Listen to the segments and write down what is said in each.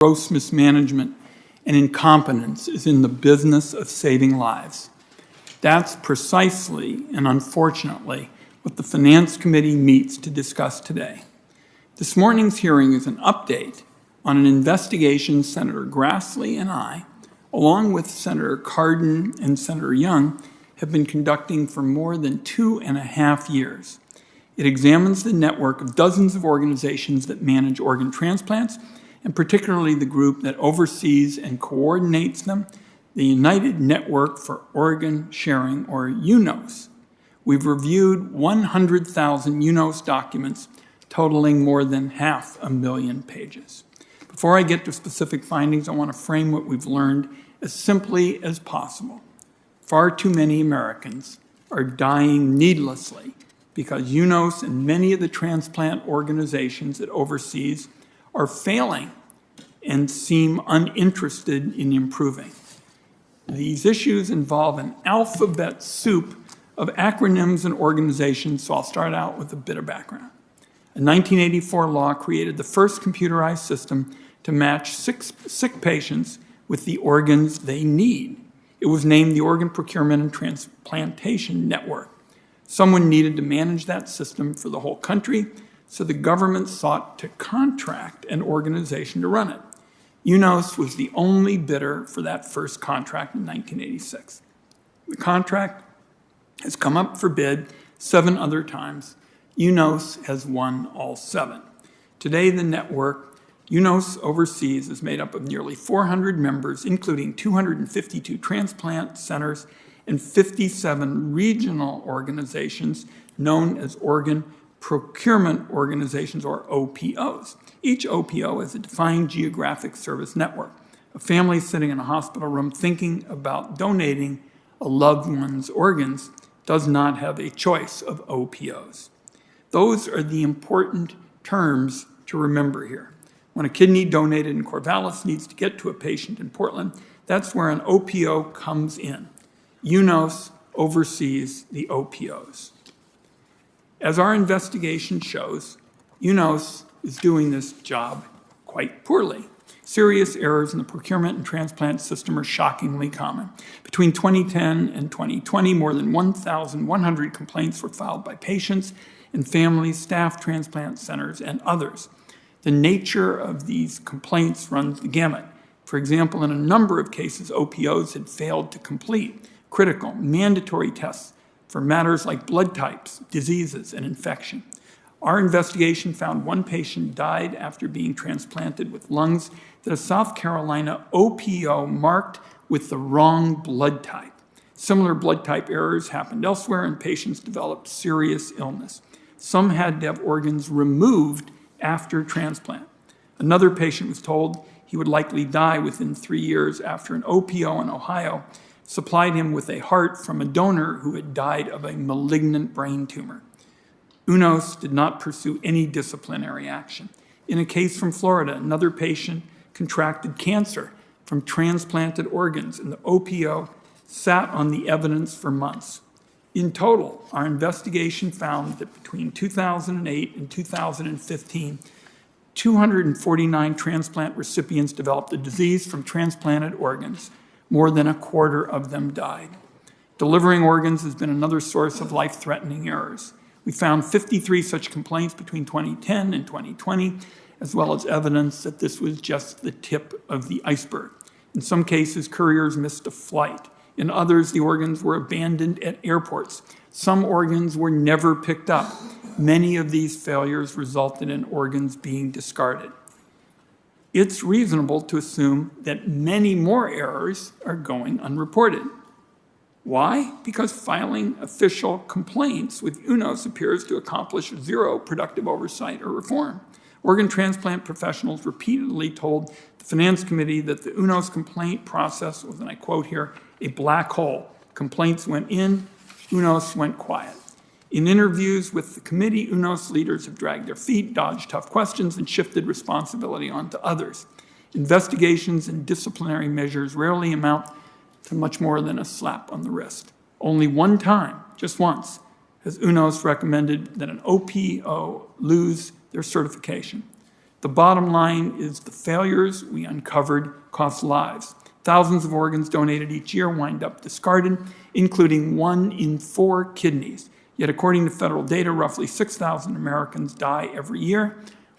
gross mismanagement and incompetence is in the business of saving lives. That's precisely and unfortunately what the Finance Committee meets to discuss today. This morning's hearing is an update on an investigation Senator Grassley and I, along with Senator Cardin and Senator Young, have been conducting for more than 2.5 years. It examines the network of dozens of organizations that manage organ transplants, and particularly the group that oversees and coordinates them, the United Network for Organ Sharing, or UNOS. We've reviewed 100,000 UNOS documents totaling more than 500,000 pages. Before I get to specific findings, I want to frame what we've learned as simply as possible. Far too many Americans are dying needlessly because UNOS and many of the transplant organizations it oversees are failing and seem uninterested in improving. These issues involve an alphabet soup of acronyms and organizations, so I'll start out with a bit of background. A 1984 law created the first computerized system to match sick patients with the organs they need. It was named the Organ Procurement and Transplantation Network. Someone needed to manage that system for the whole country, so the government sought to contract an organization to run it. UNOS was the only bidder for that first contract in 1986. The contract has come up for bid 7 other times. UNOS has won all 7. Today, the network UNOS oversees is made up of nearly 400 members, including 252 transplant centers and 57 regional organizations known as organ procurement organizations, or OPOs. Each OPO is a defined geographic service network. A family sitting in a hospital room thinking about donating a loved one's organs does not have a choice of OPOs. Those are the important terms to remember here. When a kidney donated in Corvallis needs to get to a patient in Portland, that's where an OPO comes in. UNOS oversees the OPOs. As our investigation shows, UNOS is doing this job quite poorly. Serious errors in the procurement and transplant system are shockingly common. Between 2010 and 2020, more than 1,100 complaints were filed by patients and families, staff, transplant centers, and others. The nature of these complaints runs the gamut. For example, in a number of cases, OPOs had failed to complete critical, mandatory tests for matters like blood types, diseases, and infection. Our investigation found one patient died after being transplanted with lungs that a South Carolina OPO marked with the wrong blood type. Similar blood type errors happened elsewhere, and patients developed serious illness. Some had to have organs removed after transplant. Another patient was told he would likely die within 3 years after an OPO in Ohio supplied him with a heart from a donor who had died of a malignant brain tumor. UNOS did not pursue any disciplinary action. In a case from Florida, another patient contracted cancer from transplanted organs, and the OPO sat on the evidence for months. In total, our investigation found that between 2008 and 2015, 249 transplant recipients developed a disease from transplanted organs. More than a quarter of them died. Delivering organs has been another source of life-threatening errors. We found 53 such complaints between 2010 and 2020, as well as evidence that this was just the tip of the iceberg. In some cases, couriers missed a flight. In others, the organs were abandoned at airports. Some organs were never picked up. Many of these failures resulted in organs being discarded. It's reasonable to assume that many more errors are going unreported. Why? Because filing official complaints with UNOS appears to accomplish zero productive oversight or reform. Organ transplant professionals repeatedly told the Finance Committee that the UNOS complaint process was, and I quote here, a black hole. Complaints went in, UNOS went quiet. In interviews with the committee, UNOS leaders have dragged their feet, dodged tough questions, and shifted responsibility onto others. Investigations and disciplinary measures rarely amount to much more than a slap on the wrist. Only one time, just once, has UNOS recommended that an OPO lose their certification. The bottom line is the failures we uncovered cost lives. Thousands of organs donated each year wind up discarded, including 1 in 4 kidneys. Yet according to federal data, roughly 6,000 Americans die every year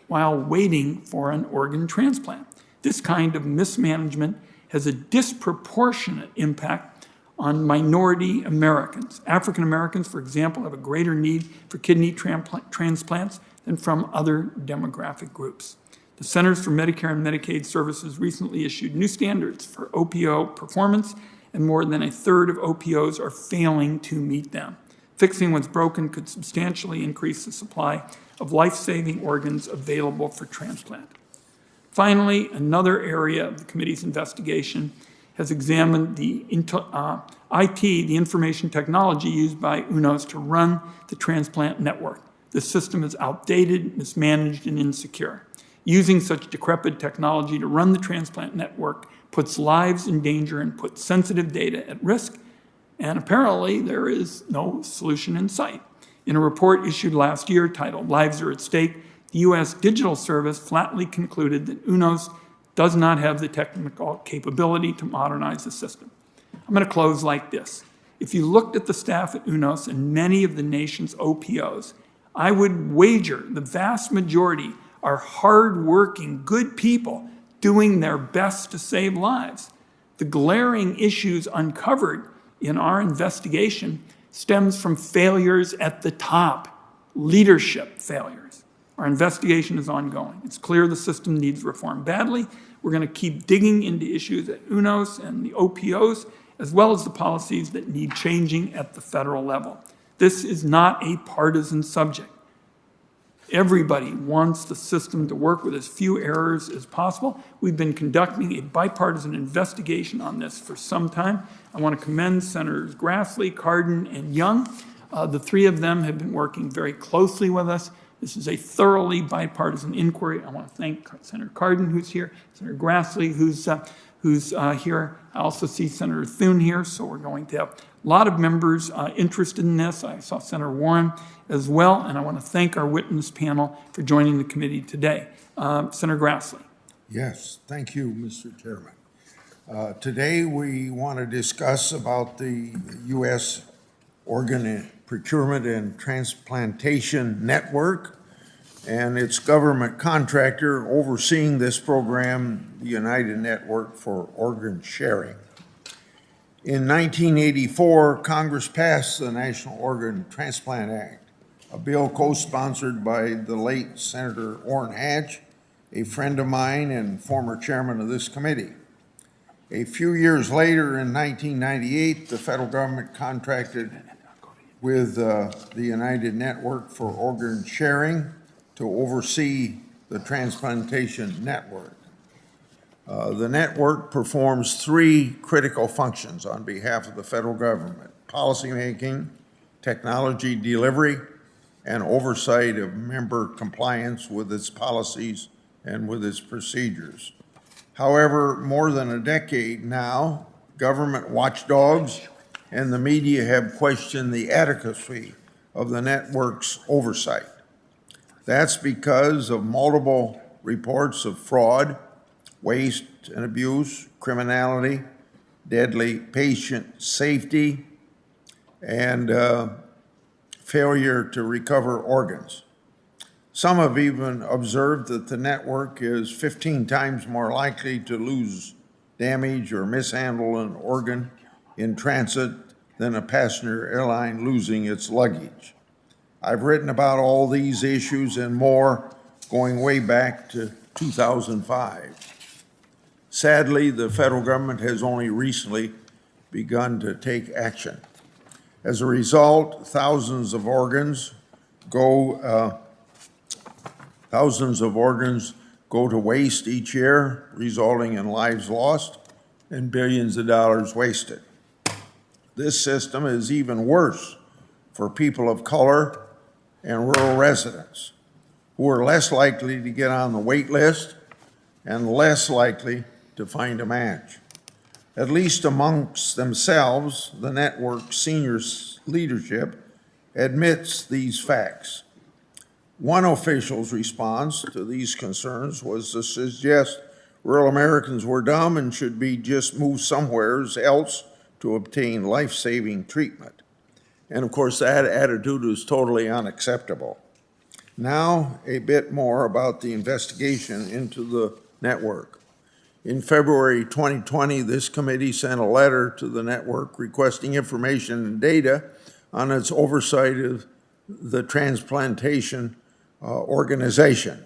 while waiting for an organ transplant. This kind of mismanagement has a disproportionate impact on minority Americans. African Americans, for example, have a greater need for kidney transplants than from other demographic groups. The Centers for Medicare and Medicaid Services recently issued new standards for OPO performance, and more than a third of OPOs are failing to meet them. Fixing what's broken could substantially increase the supply of life-saving organs available for transplant. Finally, another area of the committee's investigation has examined the IT, the information technology used by UNOS to run the transplant network. The system is outdated, mismanaged, and insecure. Using such decrepit technology to run the transplant network puts lives in danger and puts sensitive data at risk, and apparently there is no solution in sight. In a report issued last year titled "Lives Are at Stake," the U.S. Digital Service flatly concluded that UNOS does not have the technical capability to modernize the system. I'm going to close like this. If you looked at the staff at UNOS and many of the nation's OPOs, I would wager the vast majority are hard-working, good people doing their best to save lives. The glaring issues uncovered in our investigation stems from failures at the top, leadership failures. Our investigation is ongoing. It's clear the system needs reform badly. We're going to keep digging into issues at UNOS and the OPOs, as well as the policies that need changing at the federal level. This is not a partisan subject. Everybody wants the system to work with as few errors as possible. We've been conducting a bipartisan investigation on this for some time. I want to commend Senators Grassley, Cardin, and Young. The three of them have been working very closely with us. This is a thoroughly bipartisan inquiry. I want to thank Senator Cardin, who's here, Senator Grassley, who's here. I also see Senator Thune here, so we're going to have a lot of members interested in this. I saw Senator Warren as well, and I want to thank our witness panel for joining the committee today. Senator Grassley. Yes, thank you, Mr. Chairman. Today we want to discuss about the U.S. Organ Procurement and Transplantation Network and its government contractor overseeing this program, the United Network for Organ Sharing. In 1984, Congress passed the National Organ Transplant Act, a bill co-sponsored by the late Senator Orrin Hatch, a friend of mine and former chairman of this committee. A few years later, in 1998, the federal government contracted with the United Network for Organ Sharing to oversee the transplantation network. The network performs 3 critical functions on behalf of the federal government: policymaking, technology delivery, and oversight of member compliance with its policies and with its procedures. However, more than a decade now, government watchdogs and the media have questioned the adequacy of the network's oversight. That's because of multiple reports of fraud, waste and abuse, criminality, deadly patient safety, and failure to recover organs. Some have even observed that the network is 15 times more likely to lose, damage, or mishandle an organ in transit than a passenger airline losing its luggage. I've written about all these issues and more going way back to 2005. Sadly, the federal government has only recently begun to take action. As a result, thousands of organs go to waste each year, resulting in lives lost and billions of dollars wasted. This system is even worse for people of color and rural residents, who are less likely to get on the wait list and less likely to find a match. At least amongst themselves, the network's senior leadership admits these facts. One official's response to these concerns was to suggest rural Americans were dumb and should be just moved somewhere else to obtain life-saving treatment. And of course, that attitude is totally unacceptable. Now, a bit more about the investigation into the network. In February 2020, this committee sent a letter to the network requesting information and data on its oversight of the transplantation organization.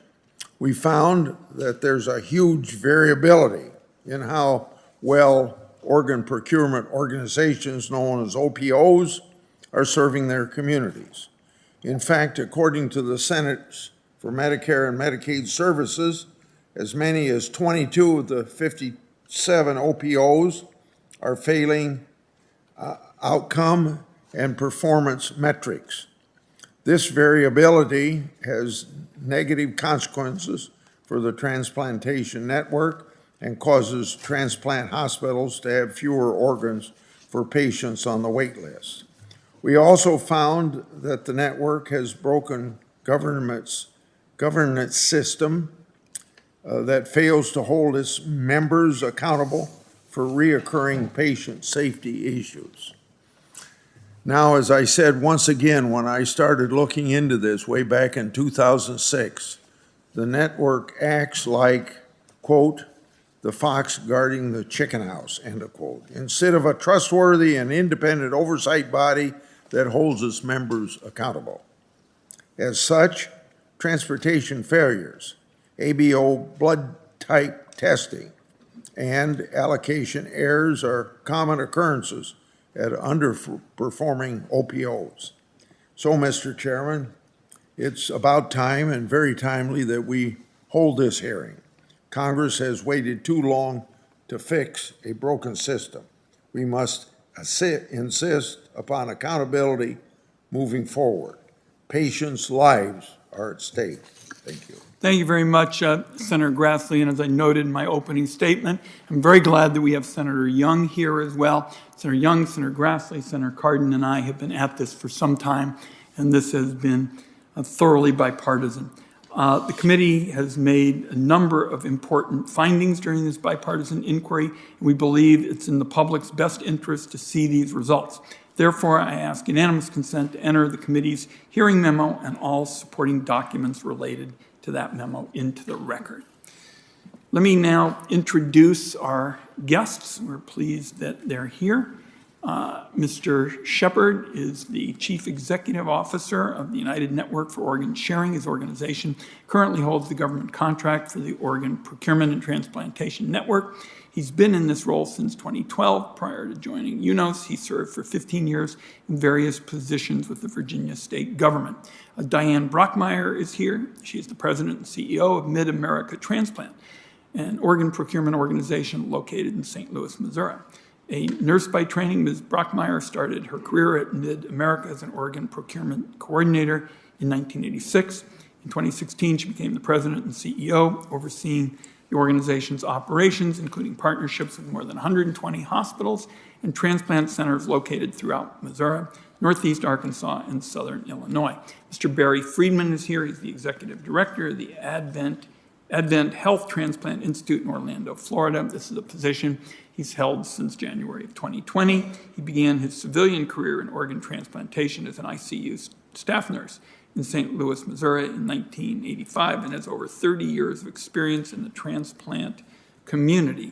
We found that there's a huge variability in how well organ procurement organizations known as OPOs are serving their communities. In fact, according to the Centers for Medicare and Medicaid Services, as many as 22 of the 57 OPOs are failing outcome and performance metrics. This variability has negative consequences for the transplantation network and causes transplant hospitals to have fewer organs for patients on the wait list. We also found that the network has broken governance system that fails to hold its members accountable for reoccurring patient safety issues. Now, as I said once again, when I started looking into this way back in 2006, the network acts like, quote, the fox guarding the chicken house, end of quote, instead of a trustworthy and independent oversight body that holds its members accountable. As such, transportation failures, ABO blood type testing, and allocation errors are common occurrences at underperforming OPOs. So, Mr. Chairman, it's about time and very timely that we hold this hearing. Congress has waited too long to fix a broken system. We must insist upon accountability moving forward. Patients' lives are at stake. Thank you. Thank you very much, Senator Grassley. And as I noted in my opening statement, I'm very glad that we have Senator Young here as well. Senator Young, Senator Grassley, Senator Cardin, and I have been at this for some time, and this has been thoroughly bipartisan. The committee has made a number of important findings during this bipartisan inquiry, and we believe it's in the public's best interest to see these results. Therefore, I ask unanimous consent to enter the committee's hearing memo and all supporting documents related to that memo into the record. Let me now introduce our guests. We're pleased that they're here. Mr. Shepard is the Chief Executive Officer of the United Network for Organ Sharing. His organization currently holds the government contract for the Organ Procurement and Transplantation Network. He's been in this role since 2012. Prior to joining UNOS, he served for 15 years in various positions with the Virginia state government. Diane Brockmeyer is here. She is the president and CEO of Mid-America Transplant, an organ procurement organization located in St. Louis, Missouri. A nurse by training, Ms. Brockmeyer started her career at Mid-America as an organ procurement coordinator in 1986. In 2016, she became the president and CEO, overseeing the organization's operations, including partnerships with more than 120 hospitals and transplant centers located throughout Missouri, Northeast Arkansas, and Southern Illinois. Mr. Barry Friedman is here. He's the executive director of the Advent Health Transplant Institute in Orlando, Florida. This is a position he's held since January of 2020. He began his civilian career in organ transplantation as an ICU staff nurse in St. Louis, Missouri in 1985 and has over 30 years of experience in the transplant community,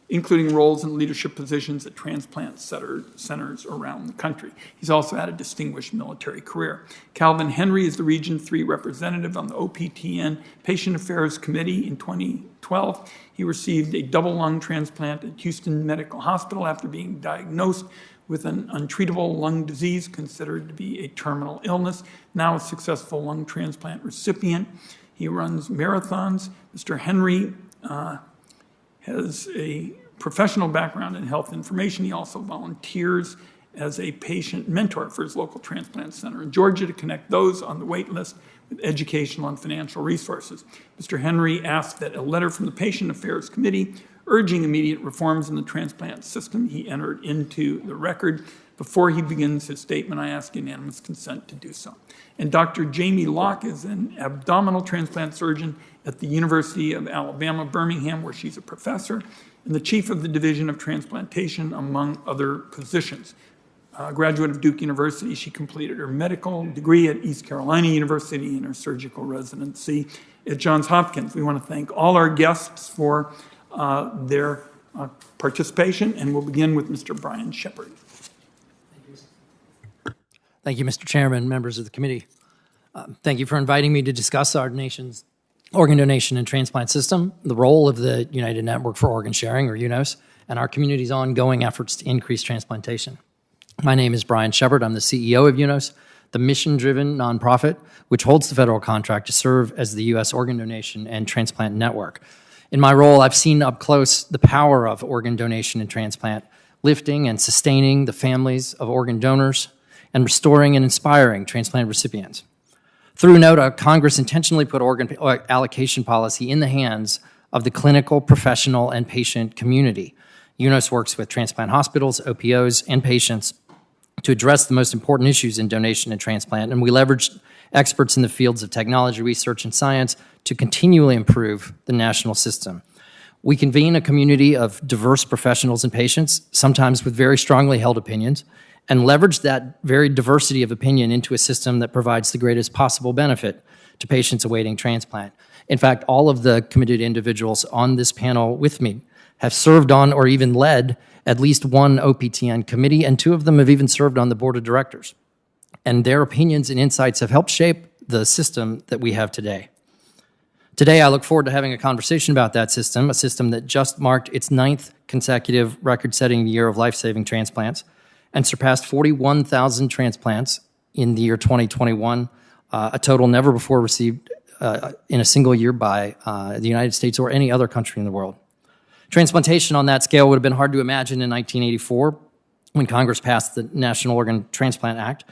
including roles in leadership positions at transplant centers around the country. He's also had a distinguished military career. Calvin Henry is the Region 3 representative on the OPTN Patient Affairs Committee in 2012. He received a double lung transplant at Houston Medical Hospital after being diagnosed with an untreatable lung disease considered to be a terminal illness, now a successful lung transplant recipient. He runs marathons. Mr. Henry has a professional background in health information. He also volunteers as a patient mentor for his local transplant center in Georgia to connect those on the wait list with educational and financial resources. Mr. Henry asked that a letter from the Patient Affairs Committee urging immediate reforms in the transplant system. He entered into the record. Before he begins his statement, I ask unanimous consent to do so. And Dr. Jamie Locke is an abdominal transplant surgeon at the University of Alabama, Birmingham, where she's a professor, and the chief of the Division of Transplantation, among other positions. A graduate of Duke University, she completed her medical degree at East Carolina University and her surgical residency at Johns Hopkins. We want to thank all our guests for their participation, and we'll begin with Mr. Brian Shepard. Thank you, Mr. Chairman, members of the committee. Thank you for inviting me to discuss our nation's organ donation and transplant system, the role of the United Network for Organ Sharing, or UNOS, and our community's ongoing efforts to increase transplantation. My name is Brian Shepard. I'm the CEO of UNOS, the mission-driven nonprofit which holds the federal contract to serve as the U.S. Organ Donation and Transplant Network. In my role, I've seen up close the power of organ donation and transplant, lifting and sustaining the families of organ donors, and restoring and inspiring transplant recipients. Through NOTA, Congress intentionally put organ allocation policy in the hands of the clinical, professional, and patient community. UNOS works with transplant hospitals, OPOs, and patients to address the most important issues in donation and transplant, and we leverage experts in the fields of technology, research, and science to continually improve the national system. We convene a community of diverse professionals and patients, sometimes with very strongly held opinions, and leverage that very diversity of opinion into a system that provides the greatest possible benefit to patients awaiting transplant. In fact, all of the committed individuals on this panel with me have served on or even led at least one OPTN committee, and 2 of them have even served on the board of directors. And their opinions and insights have helped shape the system that we have today. Today, I look forward to having a conversation about that system, a system that just marked its 9th consecutive record-setting year of life-saving transplants, and surpassed 41,000 transplants in the year 2021, a total never before received in a single year by the United States or any other country in the world. Transplantation on that scale would have been hard to imagine in 1984 when Congress passed the National Organ Transplant Act.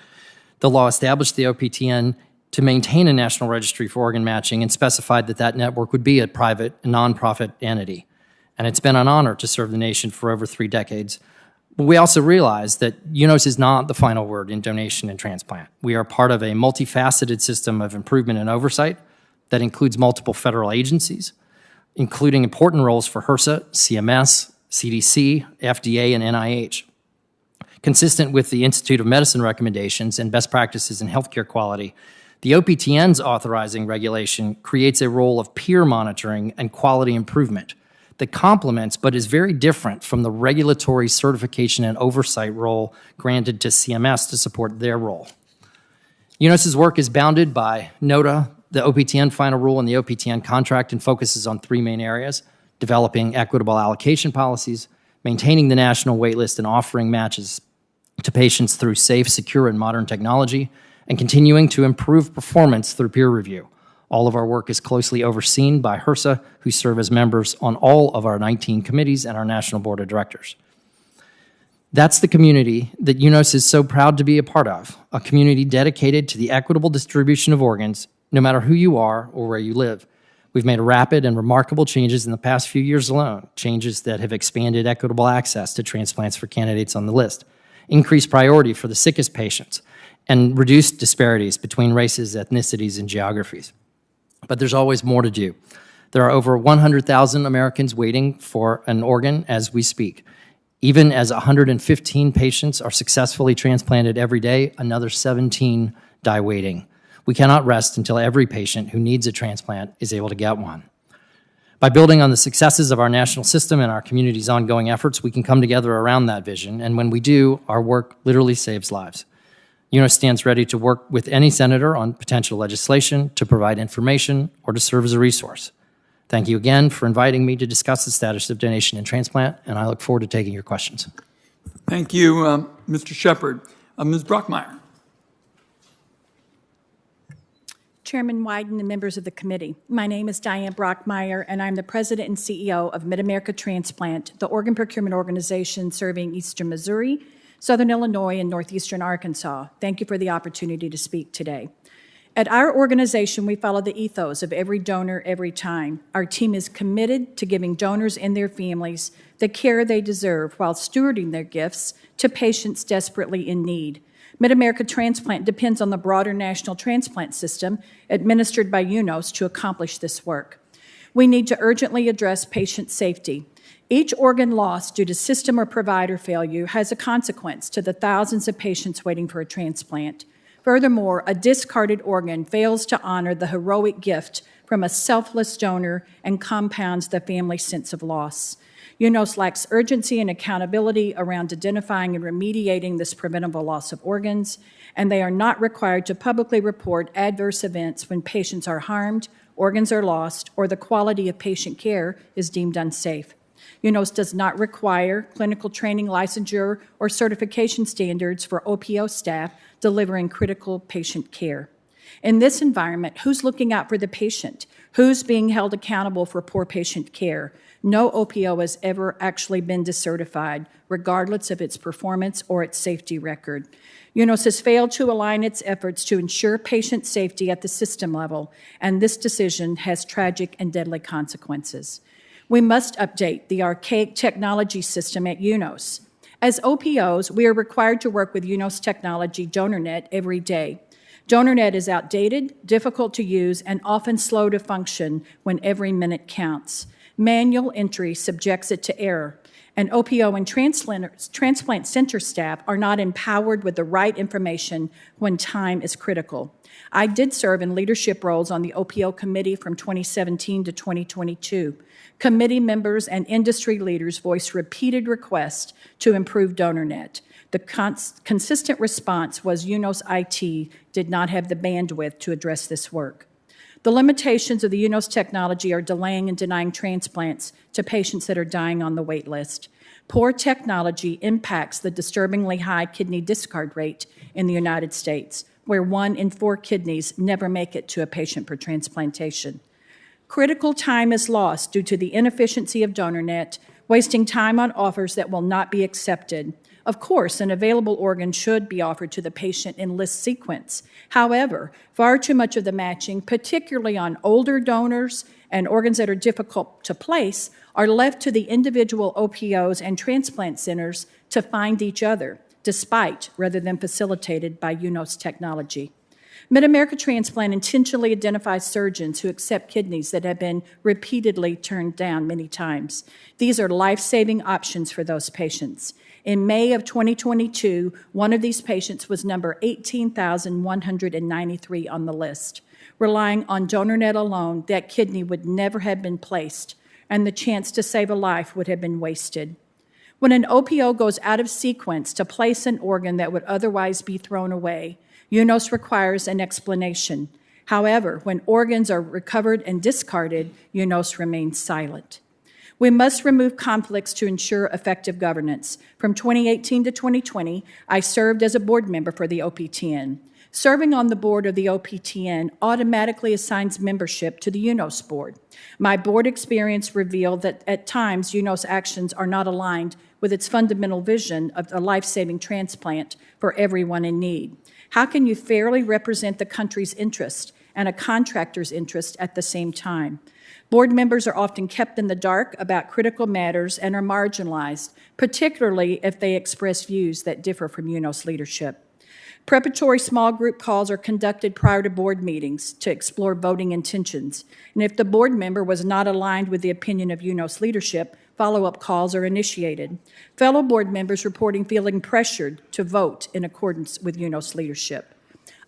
The law established the OPTN to maintain a national registry for organ matching and specified that that network would be a private, nonprofit entity. And it's been an honor to serve the nation for over 3 decades. But we also realize that UNOS is not the final word in donation and transplant. We are part of a multifaceted system of improvement and oversight that includes multiple federal agencies, including important roles for HRSA, CMS, CDC, FDA, and NIH. Consistent with the Institute of Medicine recommendations and best practices in healthcare quality, the OPTN's authorizing regulation creates a role of peer monitoring and quality improvement that complements but is very different from the regulatory certification and oversight role granted to CMS to support their role. UNOS's work is bounded by NOTA, the OPTN final rule, and the OPTN contract, and focuses on 3 main areas: developing equitable allocation policies, maintaining the national waitlist, and offering matches to patients through safe, secure, and modern technology, and continuing to improve performance through peer review. All of our work is closely overseen by HRSA, who serve as members on all of our 19 committees and our national board of directors. That's the community that UNOS is so proud to be a part of, a community dedicated to the equitable distribution of organs, no matter who you are or where you live. We've made rapid and remarkable changes in the past few years alone, changes that have expanded equitable access to transplants for candidates on the list, increased priority for the sickest patients, and reduced disparities between races, ethnicities, and geographies. But there's always more to do. There are over 100,000 Americans waiting for an organ as we speak. Even as 115 patients are successfully transplanted every day, another 17 die waiting. We cannot rest until every patient who needs a transplant is able to get one. By building on the successes of our national system and our community's ongoing efforts, we can come together around that vision, and when we do, our work literally saves lives. UNOS stands ready to work with any senator on potential legislation, to provide information, or to serve as a resource. Thank you again for inviting me to discuss the status of donation and transplant, and I look forward to taking your questions. Thank you, Mr. Shepard. Ms. Brockmeyer. Chairman Wyden and members of the committee, my name is Diane Brockmeyer, and I'm the president and CEO of Mid-America Transplant, the organ procurement organization serving eastern Missouri, southern Illinois, and northeastern Arkansas. Thank you for the opportunity to speak today. At our organization, we follow the ethos of every donor, every time. Our team is committed to giving donors and their families the care they deserve while stewarding their gifts to patients desperately in need. Mid-America Transplant depends on the broader national transplant system administered by UNOS to accomplish this work. We need to urgently address patient safety. Each organ lost due to system or provider failure has a consequence to the thousands of patients waiting for a transplant. Furthermore, a discarded organ fails to honor the heroic gift from a selfless donor and compounds the family's sense of loss. UNOS lacks urgency and accountability around identifying and remediating this preventable loss of organs, and they are not required to publicly report adverse events when patients are harmed, organs are lost, or the quality of patient care is deemed unsafe. UNOS does not require clinical training, licensure, or certification standards for OPO staff delivering critical patient care. In this environment, who's looking out for the patient? Who's being held accountable for poor patient care? No OPO has ever actually been decertified, regardless of its performance or its safety record. UNOS has failed to align its efforts to ensure patient safety at the system level, and this decision has tragic and deadly consequences. We must update the archaic technology system at UNOS. As OPOs, we are required to work with UNOS technology, DonorNet, every day. DonorNet is outdated, difficult to use, and often slow to function when every minute counts. Manual entry subjects it to error, and OPO and transplant center staff are not empowered with the right information when time is critical. I did serve in leadership roles on the OPO committee from 2017 to 2022. Committee members and industry leaders voiced repeated requests to improve DonorNet. The consistent response was UNOS IT did not have the bandwidth to address this work. The limitations of the UNOS technology are delaying and denying transplants to patients that are dying on the wait list. Poor technology impacts the disturbingly high kidney discard rate in the United States, where 1 in 4 kidneys never make it to a patient for transplantation. Critical time is lost due to the inefficiency of DonorNet, wasting time on offers that will not be accepted. Of course, an available organ should be offered to the patient in list sequence. However, far too much of the matching, particularly on older donors and organs that are difficult to place, are left to the individual OPOs and transplant centers to find each other, despite rather than facilitated by UNOS technology. Mid-America Transplant intentionally identifies surgeons who accept kidneys that have been repeatedly turned down many times. These are life-saving options for those patients. In May of 2022, one of these patients was number 18,193 on the list. Relying on DonorNet alone, that kidney would never have been placed, and the chance to save a life would have been wasted. When an OPO goes out of sequence to place an organ that would otherwise be thrown away, UNOS requires an explanation. However, when organs are recovered and discarded, UNOS remains silent. We must remove conflicts to ensure effective governance. From 2018 to 2020, I served as a board member for the OPTN. Serving on the board of the OPTN automatically assigns membership to the UNOS board. My board experience revealed that at times UNOS actions are not aligned with its fundamental vision of a life-saving transplant for everyone in need. How can you fairly represent the country's interest and a contractor's interest at the same time? Board members are often kept in the dark about critical matters and are marginalized, particularly if they express views that differ from UNOS leadership. Preparatory small group calls are conducted prior to board meetings to explore voting intentions, and if the board member was not aligned with the opinion of UNOS leadership, follow-up calls are initiated. Fellow board members reporting feeling pressured to vote in accordance with UNOS leadership.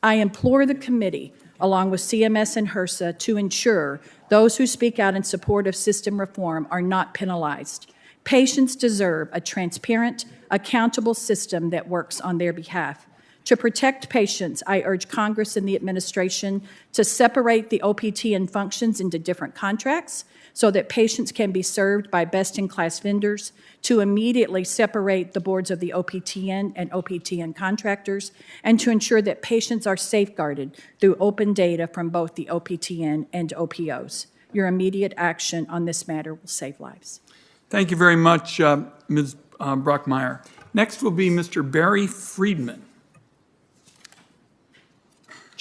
I implore the committee, along with CMS and HRSA, to ensure those who speak out in support of system reform are not penalized. Patients deserve a transparent, accountable system that works on their behalf. To protect patients, I urge Congress and the administration to separate the OPTN functions into different contracts so that patients can be served by best-in-class vendors, to immediately separate the boards of the OPTN and OPTN contractors, and to ensure that patients are safeguarded through open data from both the OPTN and OPOs. Your immediate action on this matter will save lives. Thank you very much, Ms. Brockmeyer. Next will be Mr. Barry Friedman.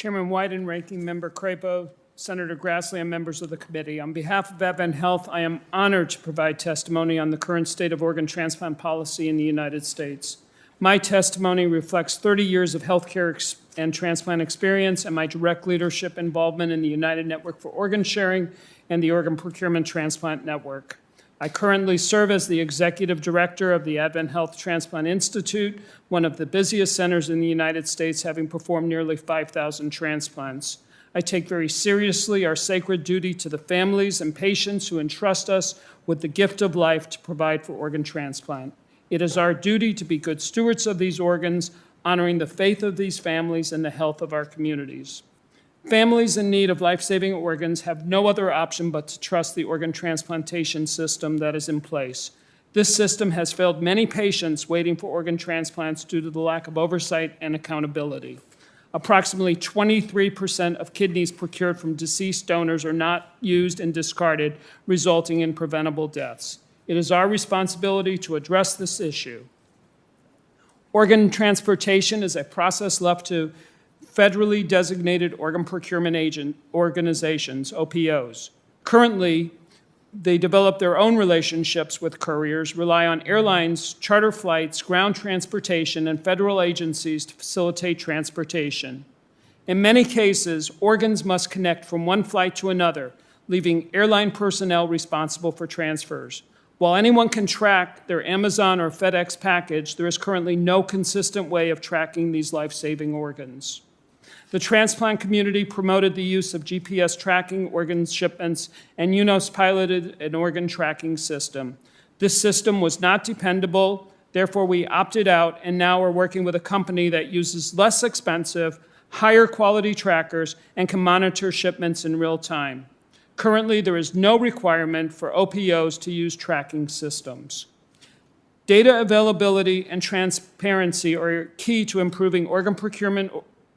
Chairman White and Ranking Member Crapo, Senator Grassley, and members of the committee. On behalf of Advent Health, I am honored to provide testimony on the current state of organ transplant policy in the United States. My testimony reflects 30 years of healthcare and transplant experience and my direct leadership involvement in the United Network for Organ Sharing and the Organ Procurement Transplant Network. I currently serve as the executive director of the Advent Health Transplant Institute, one of the busiest centers in the United States, having performed nearly 5,000 transplants. I take very seriously our sacred duty to the families and patients who entrust us with the gift of life to provide for organ transplant. It is our duty to be good stewards of these organs, honoring the faith of these families and the health of our communities. Families in need of life-saving organs have no other option but to trust the organ transplantation system that is in place. This system has failed many patients waiting for organ transplants due to the lack of oversight and accountability. Approximately 23% of kidneys procured from deceased donors are not used and discarded, resulting in preventable deaths. It is our responsibility to address this issue. Organ transportation is a process left to federally designated organ procurement organizations, OPOs. Currently, they develop their own relationships with couriers, rely on airlines, charter flights, ground transportation, and federal agencies to facilitate transportation. In many cases, organs must connect from one flight to another, leaving airline personnel responsible for transfers. While anyone can track their Amazon or FedEx package, there is currently no consistent way of tracking these life-saving organs. The transplant community promoted the use of GPS tracking organ shipments, and UNOS piloted an organ tracking system. This system was not dependable, therefore we opted out, and now we're working with a company that uses less expensive, higher quality trackers and can monitor shipments in real time. Currently, there is no requirement for OPOs to use tracking systems. Data availability and transparency are key to improving organ procurement,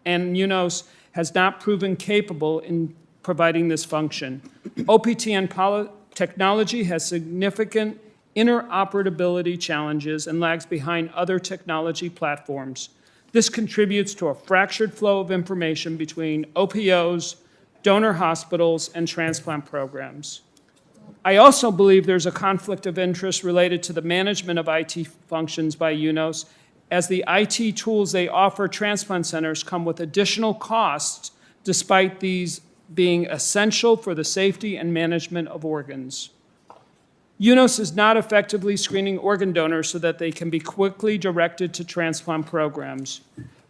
and UNOS has not proven capable in providing this function. OPTN technology has significant interoperability challenges and lags behind other technology platforms. This contributes to a fractured flow of information between OPOs, donor hospitals, and transplant programs. I also believe there's a conflict of interest related to the management of IT functions by UNOS, as the IT tools they offer transplant centers come with additional costs, despite these being essential for the safety and management of organs. UNOS is not effectively screening organ donors so that they can be quickly directed to transplant programs.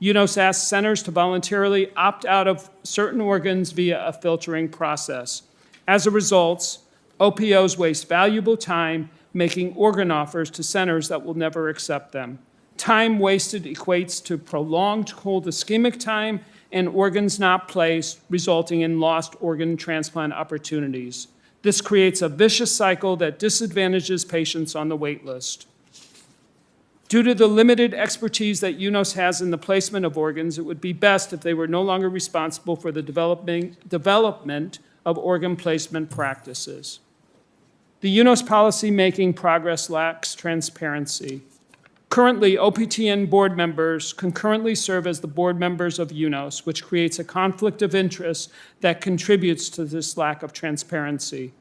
UNOS asks centers to voluntarily opt out of certain organs via a filtering process. As a result, OPOs waste valuable time making organ offers to centers that will never accept them. Time wasted equates to prolonged cold ischemic time and organs not placed, resulting in lost organ transplant opportunities. This creates a vicious cycle that disadvantages patients on the wait list. Due to the limited expertise that UNOS has in the placement of organs, it would be best if they were no longer responsible for the development of organ placement practices. The UNOS policy-making progress lacks transparency. Currently, OPTN board members concurrently serve as the board members of UNOS, which creates a conflict of interest that contributes to this lack of transparency.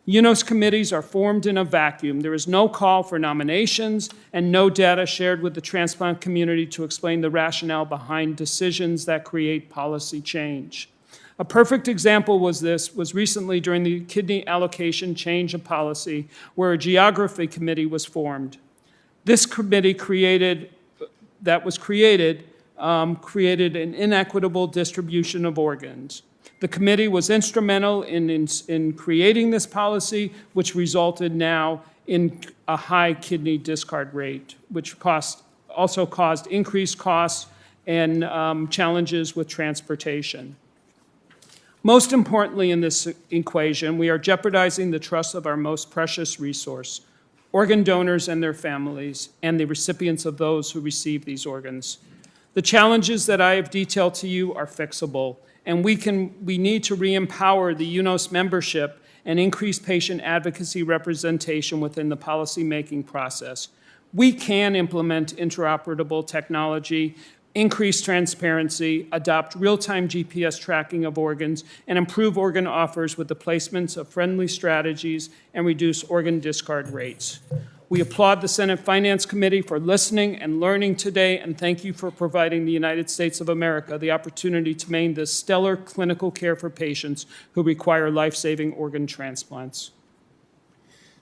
UNOS committees are formed in a vacuum. There is no call for nominations and no data shared with the transplant community to explain the rationale behind decisions that create policy change. A perfect example was recently during the kidney allocation change of policy, where a geography committee was formed. This committee created an inequitable distribution of organs. The committee was instrumental in creating this policy, which resulted now in a high kidney discard rate, which also caused increased costs and challenges with transportation. Most importantly in this equation, we are jeopardizing the trust of our most precious resource, organ donors and their families, and the recipients of those who receive these organs. The challenges that I have detailed to you are fixable, and we need to re-empower the UNOS membership and increase patient advocacy representation within the policy-making process. We can implement interoperable technology increase transparency, adopt real-time GPS tracking of organs, and improve organ offers with the placements of friendly strategies and reduce organ discard rates. We applaud the Senate Finance Committee for listening and learning today, and thank you for providing the United States of America the opportunity to maintain this stellar clinical care for patients who require life-saving organ transplants.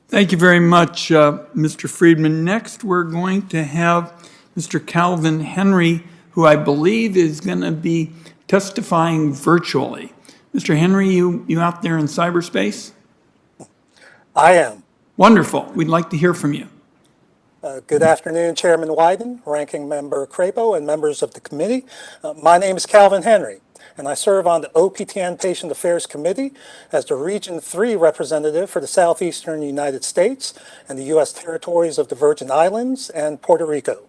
Thank you very much, Mr. Friedman. Next, we're going to have Mr. Calvin Henry, who I believe is going to be testifying virtually. Mr. Henry, you out there in cyberspace? I am. Wonderful. We'd like to hear from you. Good afternoon, Chairman Wyden, Ranking Member Crapo, and members of the committee. My name is Calvin Henry, and I serve on the OPTN Patient Affairs Committee as the Region 3 representative for the Southeastern United States and the U.S. territories of the Virgin Islands and Puerto Rico.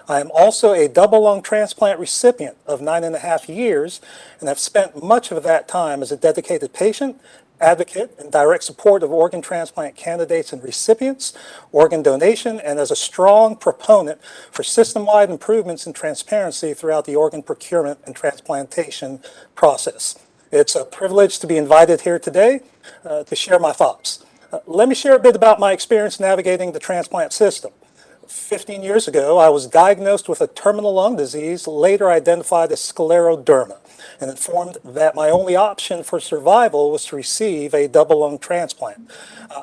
I am also a double lung transplant recipient of 9.5 years and have spent much of that time as a dedicated patient, advocate, and direct support of organ transplant candidates and recipients, organ donation, and as a strong proponent for system-wide improvements in transparency throughout the organ procurement and transplantation process. It's a privilege to be invited here today to share my thoughts. Let me share a bit about my experience navigating the transplant system. 15 years ago, I was diagnosed with a terminal lung disease, later identified as scleroderma, and informed that my only option for survival was to receive a double lung transplant.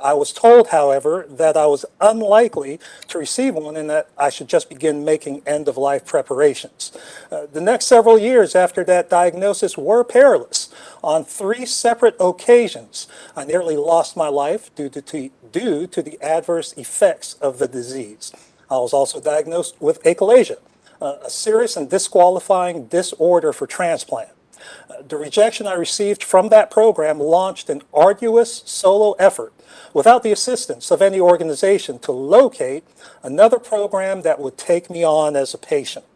I was told, however, that I was unlikely to receive one and that I should just begin making end-of-life preparations. The next several years after that diagnosis were perilous. On 3 separate occasions, I nearly lost my life due to the adverse effects of the disease. I was also diagnosed with achalasia, a serious and disqualifying disorder for transplant. The rejection I received from that program launched an arduous solo effort without the assistance of any organization to locate another program that would take me on as a patient.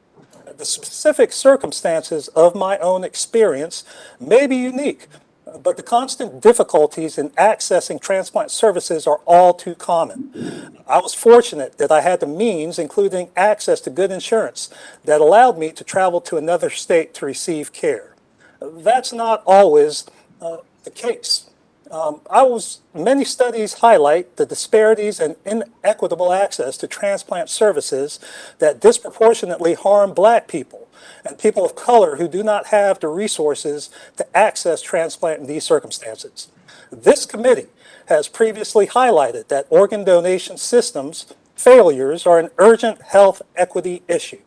The specific circumstances of my own experience may be unique, but the constant difficulties in accessing transplant services are all too common. I was fortunate that I had the means, including access to good insurance, that allowed me to travel to another state to receive care. That's not always the case. Many studies highlight the disparities and inequitable access to transplant services that disproportionately harm Black people and people of color who do not have the resources to access transplant in these circumstances. This committee has previously highlighted that organ donation systems failures are an urgent health equity issue.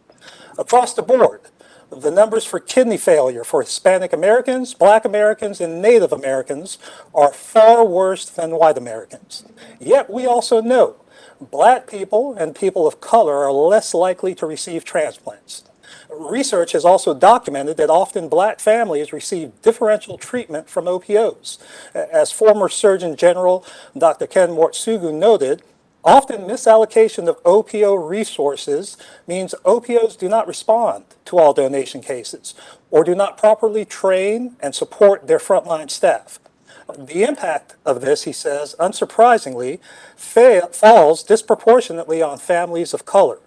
Across the board, the numbers for kidney failure for Hispanic Americans, Black Americans, and Native Americans are far worse than white Americans. Yet we also know Black people and people of color are less likely to receive transplants. Research has also documented that often Black families receive differential treatment from OPOs. As former Surgeon General Dr. Ken Mortsugu noted, often misallocation of OPO resources means OPOs do not respond to all donation cases or do not properly train and support their frontline staff. The impact of this, he says, unsurprisingly, falls disproportionately on families of color.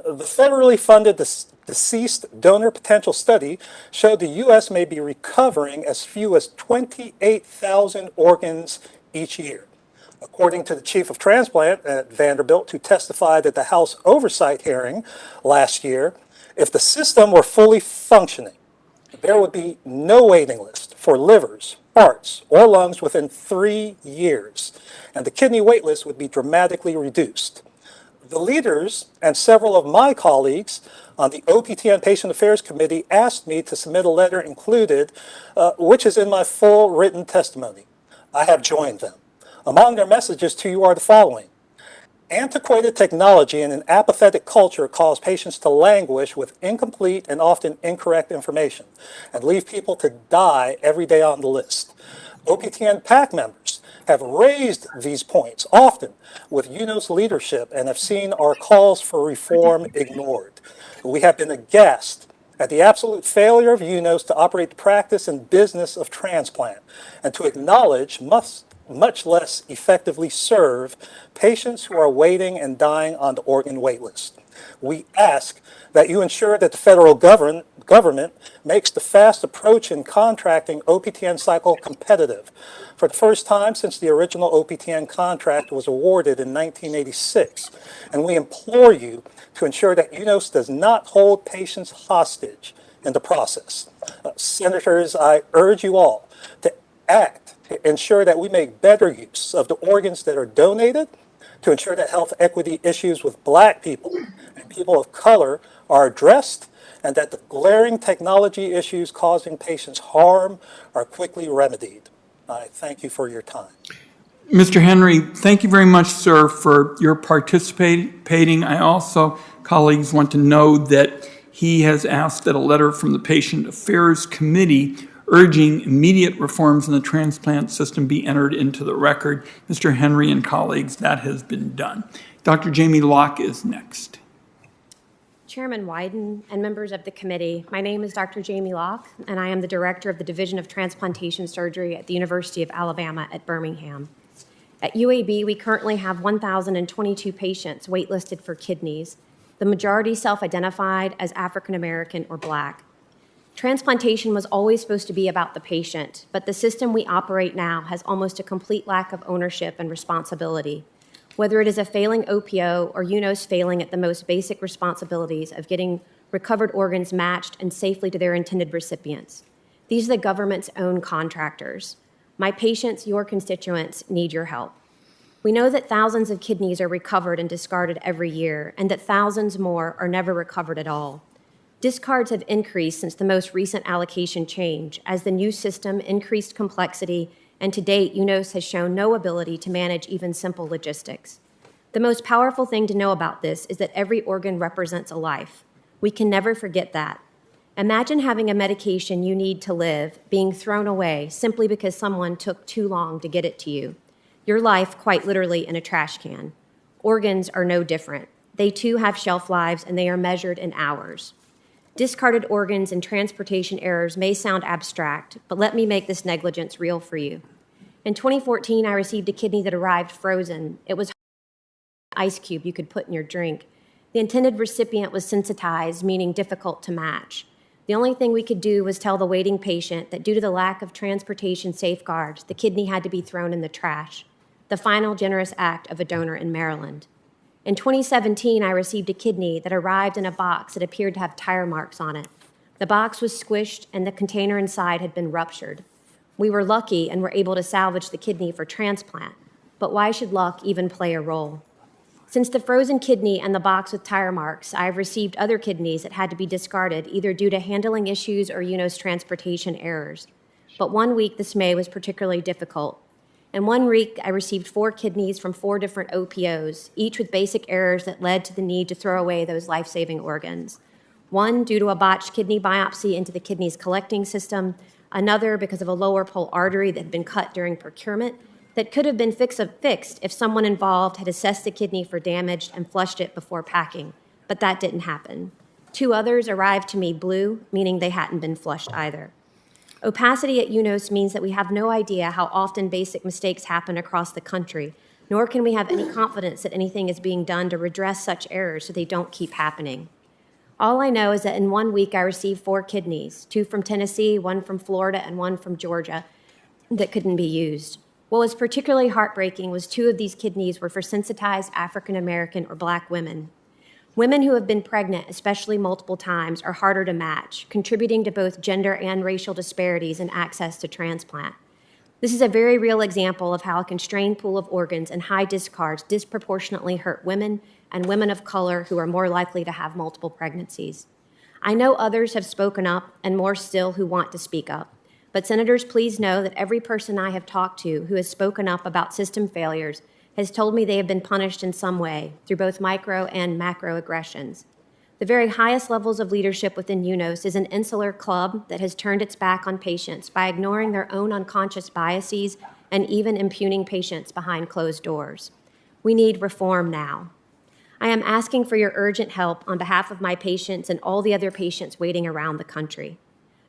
The federally funded Deceased Donor Potential Study showed the U.S. may be recovering as few as 28,000 organs each year. According to the chief of transplant at Vanderbilt, who testified at the House oversight hearing last year, if the system were fully functioning, there would be no waiting list for livers, hearts, or lungs within 3 years, and the kidney wait list would be dramatically reduced. The leaders and several of my colleagues on the OPTN Patient Affairs Committee asked me to submit a letter included, which is in my full written testimony. I have joined them. Among their messages to you are the following. Antiquated technology and an apathetic culture cause patients to languish with incomplete and often incorrect information and leave people to die every day on the list. OPTN PAC members have raised these points often with UNOS leadership and have seen our calls for reform ignored. We have been aghast at the absolute failure of UNOS to operate the practice and business of transplant and to acknowledge much less effectively serve patients who are waiting and dying on the organ wait list. We ask that you ensure that the federal government makes the fast approach in contracting OPTN cycle competitive. For the first time since the original OPTN contract was awarded in 1986, and we implore you to ensure that UNOS does not hold patients hostage in the process. Senators, I urge you all to act to ensure that we make better use of the organs that are donated, to ensure that health equity issues with Black people and people of color are addressed, and that the glaring technology issues causing patients harm are quickly remedied. I thank you for your time. Mr. Henry, thank you very much, sir, for your participating. I also, colleagues, want to know that he has asked that a letter from the Patient Affairs Committee urging immediate reforms in the transplant system be entered into the record. Mr. Henry and colleagues, that has been done. Dr. Jamie Locke is next. Chairman Wyden and members of the committee, my name is Dr. Jamie Locke, and I am the director of the Division of Transplantation Surgery at the University of Alabama at Birmingham. At UAB, we currently have 1,022 patients waitlisted for kidneys, the majority self-identified as African American or Black. Transplantation was always supposed to be about the patient, but the system we operate now has almost a complete lack of ownership and responsibility. Whether it is a failing OPO or UNOS failing at the most basic responsibilities of getting recovered organs matched and safely to their intended recipients. These are the government's own contractors. My patients, your constituents, need your help. We know that thousands of kidneys are recovered and discarded every year, and that thousands more are never recovered at all. Discards have increased since the most recent allocation change, as the new system increased complexity, and to date, UNOS has shown no ability to manage even simple logistics. The most powerful thing to know about this is that every organ represents a life. We can never forget that. Imagine having a medication you need to live being thrown away simply because someone took too long to get it to you. Your life, quite literally, in a trash can. Organs are no different. They too have shelf lives, and they are measured in hours. Discarded organs and transportation errors may sound abstract, but let me make this negligence real for you. In 2014, I received a kidney that arrived frozen. It was an ice cube you could put in your drink. The intended recipient was sensitized, meaning difficult to match. The only thing we could do was tell the waiting patient that due to the lack of transportation safeguards, the kidney had to be thrown in the trash, the final generous act of a donor in Maryland. In 2017, I received a kidney that arrived in a box that appeared to have tire marks on it. The box was squished and the container inside had been ruptured. We were lucky and were able to salvage the kidney for transplant, but why should luck even play a role? Since the frozen kidney and the box with tire marks, I have received other kidneys that had to be discarded either due to handling issues or UNOS transportation errors. But 1 week this May was particularly difficult. In 1 week, I received 4 kidneys from 4 different OPOs, each with basic errors that led to the need to throw away those life-saving organs. One due to a botched kidney biopsy into the kidney's collecting system, another because of a lower pole artery that had been cut during procurement that could have been fixed if someone involved had assessed the kidney for damage and flushed it before packing, but that didn't happen. 2 others arrived to me blue, meaning they hadn't been flushed either. Opacity at UNOS means that we have no idea how often basic mistakes happen across the country, nor can we have any confidence that anything is being done to redress such errors so they don't keep happening. All I know is that in 1 week I received 4 kidneys, 2 from Tennessee, 1 from Florida, and 1 from Georgia, that couldn't be used. What was particularly heartbreaking was 2 of these kidneys were for sensitized African American or Black women. Women who have been pregnant, especially multiple times, are harder to match, contributing to both gender and racial disparities in access to transplant. This is a very real example of how a constrained pool of organs and high discards disproportionately hurt women and women of color who are more likely to have multiple pregnancies. I know others have spoken up, and more still who want to speak up. But senators, please know that every person I have talked to who has spoken up about system failures has told me they have been punished in some way through both micro and macro aggressions. The very highest levels of leadership within UNOS is an insular club that has turned its back on patients by ignoring their own unconscious biases and even impugning patients behind closed doors. We need reform now. I am asking for your urgent help on behalf of my patients and all the other patients waiting around the country.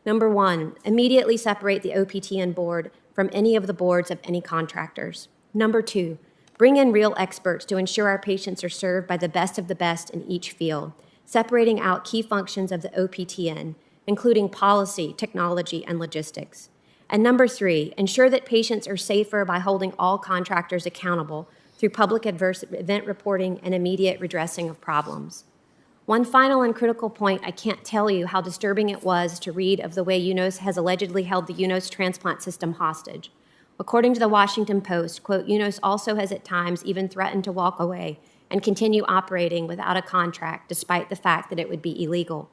Number 1, immediately separate the OPTN board from any of the boards of any contractors. Number 2, Bring in real experts to ensure our patients are served by the best of the best in each field, separating out key functions of the OPTN, including policy, technology, and logistics. And number 3, ensure that patients are safer by holding all contractors accountable through public adverse event reporting and immediate redressing of problems. One final and critical point, I can't tell you how disturbing it was to read of the way UNOS has allegedly held the UNOS transplant system hostage. According to the Washington Post, quote, UNOS also has at times even threatened to walk away and continue operating without a contract despite the fact that it would be illegal,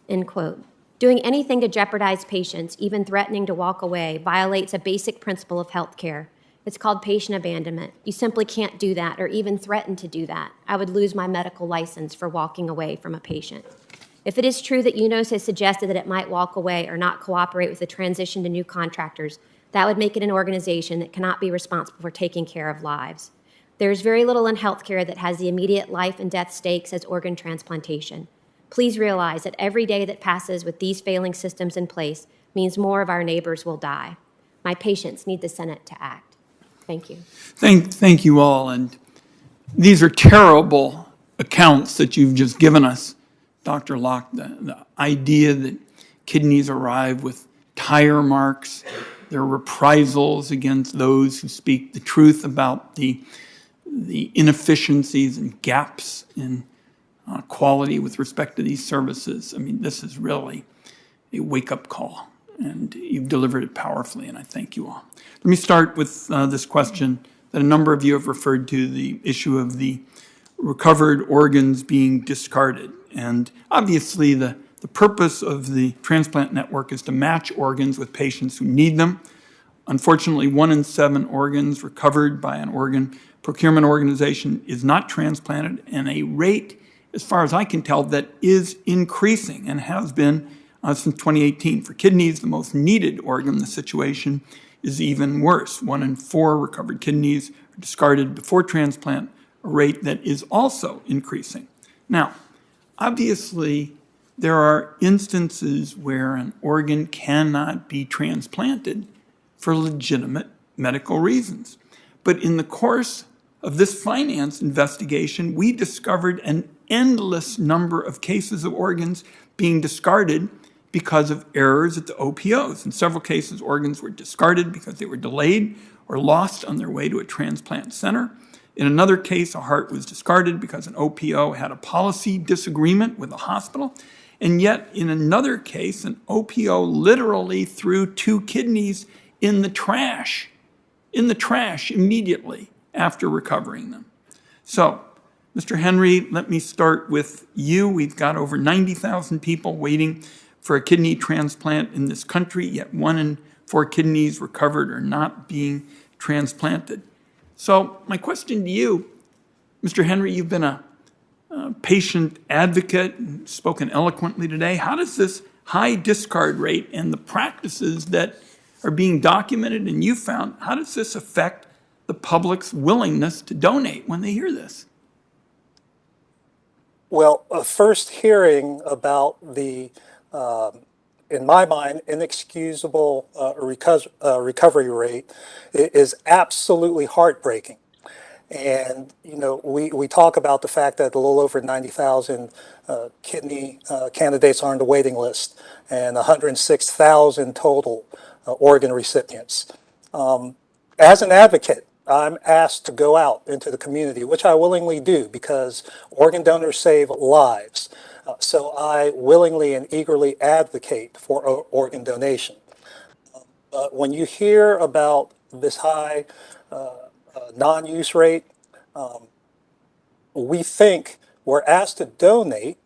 end quote. Doing anything to jeopardize patients, even threatening to walk away, violates a basic principle of health care. It's called patient abandonment. You simply can't do that or even threaten to do that. I would lose my medical license for walking away from a patient. If it is true that UNOS has suggested that it might walk away or not cooperate with the transition to new contractors, that would make it an organization that cannot be responsible for taking care of lives. There is very little in healthcare that has the immediate life and death stakes as organ transplantation. Please realize that every day that passes with these failing systems in place means more of our neighbors will die. My patients need the Senate to act. Thank you. Thank you all. And these are terrible accounts that you've just given us, Dr. Locke. The idea that kidneys arrive with tire marks, there are reprisals against those who speak the truth about the inefficiencies and gaps in quality with respect to these services. I mean, this is really a wake-up call, and you've delivered it powerfully, and I thank you all. Let me start with this question that a number of you have referred to, the issue of the recovered organs being discarded. And obviously, the purpose of the transplant network is to match organs with patients who need them. Unfortunately, 1 in 7 organs recovered by an organ procurement organization is not transplanted, and a rate, as far as I can tell, that is increasing and has been since 2018. For kidneys, the most needed organ, the situation is even worse. 1 in 4 recovered kidneys are discarded before transplant, a rate that is also increasing. Now, obviously, there are instances where an organ cannot be transplanted for legitimate medical reasons. But in the course of this finance investigation, we discovered an endless number of cases of organs being discarded because of errors at the OPOs. In several cases, organs were discarded because they were delayed or lost on their way to a transplant center. In another case, a heart was discarded because an OPO had a policy disagreement with the hospital. And yet, in another case, an OPO literally threw 2 kidneys in the trash immediately after recovering them. So, Mr. Henry, let me start with you. We've got over 90,000 people waiting for a kidney transplant in this country, yet 1 in 4 kidneys recovered are not being transplanted. So my question to you, Mr. Henry, you've been a patient advocate and spoken eloquently today. How does this high discard rate and the practices that are being documented and you found, how does this affect the public's willingness to donate when they hear this? Well, first hearing about the, in my mind, inexcusable recovery rate is absolutely heartbreaking. And, you know, we talk about the fact that a little over 90,000 kidney candidates are on the waiting list and 106,000 total organ recipients. As an advocate, I'm asked to go out into the community, which I willingly do because organ donors save lives. So I willingly and eagerly advocate for organ donation. But when you hear about this high non-use rate, we think we're asked to donate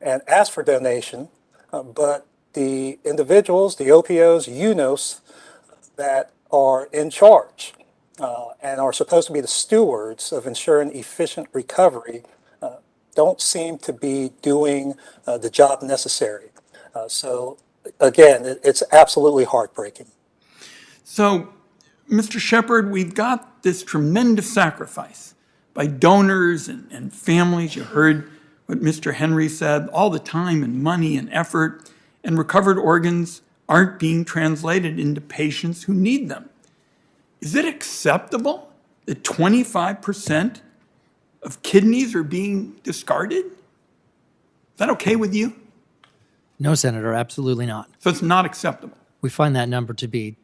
and ask for donation, but the individuals, the OPOs, UNOS, that are in charge and are supposed to be the stewards of ensuring efficient recovery don't seem to be doing the job necessary. So again, it's absolutely heartbreaking. So, Mr. Shepard, we've got this tremendous sacrifice by donors and families. You heard what Mr. Henry said, all the time and money and effort, and recovered organs aren't being translated into patients who need them. Is it acceptable that 25% of kidneys are being discarded? Is that okay with you? No, Senator, absolutely not. So it's not acceptable. We find that number to be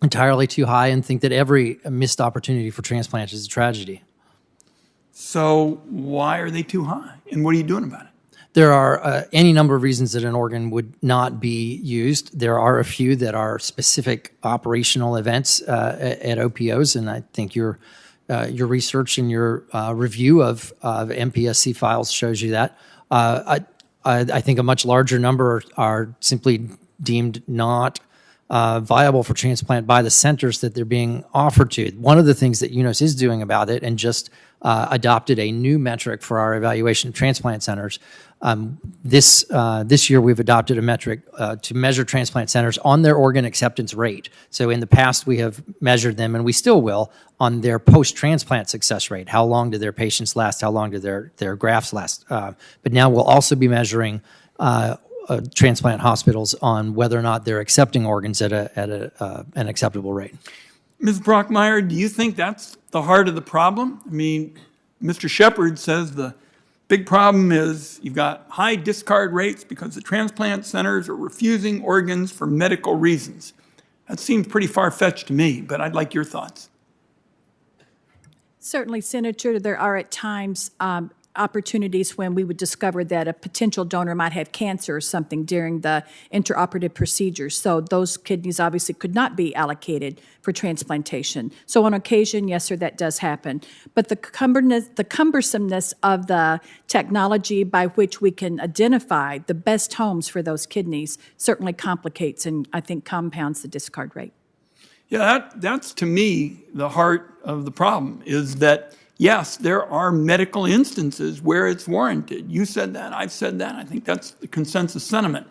entirely too high and think that every missed opportunity for transplant is a tragedy. So why are they too high? And what are you doing about it? There are any number of reasons that an organ would not be used. There are a few that are specific operational events at OPOs, and I think your research and your review of MPSC files shows you that. I think a much larger number are simply deemed not viable for transplant by the centers that they're being offered to. One of the things that UNOS is doing about it, and just adopted a new metric for our evaluation of transplant centers. This year, we've adopted a metric to measure transplant centers on their organ acceptance rate. So in the past, we have measured them, and we still will, on their post-transplant success rate. How long do their patients last? How long do their grafts last? But now we'll also be measuring transplant hospitals on whether or not they're accepting organs at an acceptable rate. Ms. Brockmeyer, do you think that's the heart of the problem? I mean, Mr. Shepard says the big problem is you've got high discard rates because the transplant centers are refusing organs for medical reasons. That seems pretty far-fetched to me, but I'd like your thoughts. Certainly, Senator, there are at times opportunities when we would discover that a potential donor might have cancer or something during the intraoperative procedure. So those kidneys obviously could not be allocated for transplantation. So on occasion, yes, sir, that does happen. But the cumbersomeness of the technology by which we can identify the best homes for those kidneys certainly complicates and I think compounds the discard rate. Yeah, that's to me the heart of the problem is that yes, there are medical instances where it's warranted. You said that, I've said that. I think that's the consensus sentiment.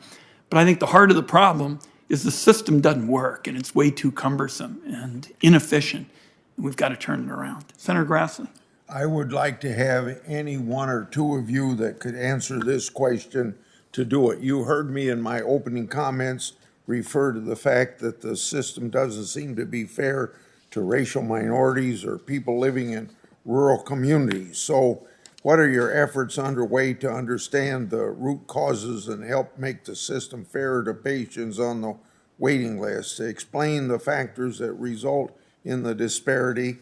But I think the heart of the problem is the system doesn't work and it's way too cumbersome and inefficient. And we've got to turn it around. Senator Grassley. I would like to have any one or two of you that could answer this question to do it. You heard me in my opening comments refer to the fact that the system doesn't seem to be fair to racial minorities or people living in rural communities. So what are your efforts underway to understand the root causes and help make the system fairer to patients on the waiting list, to explain the factors that result in the disparity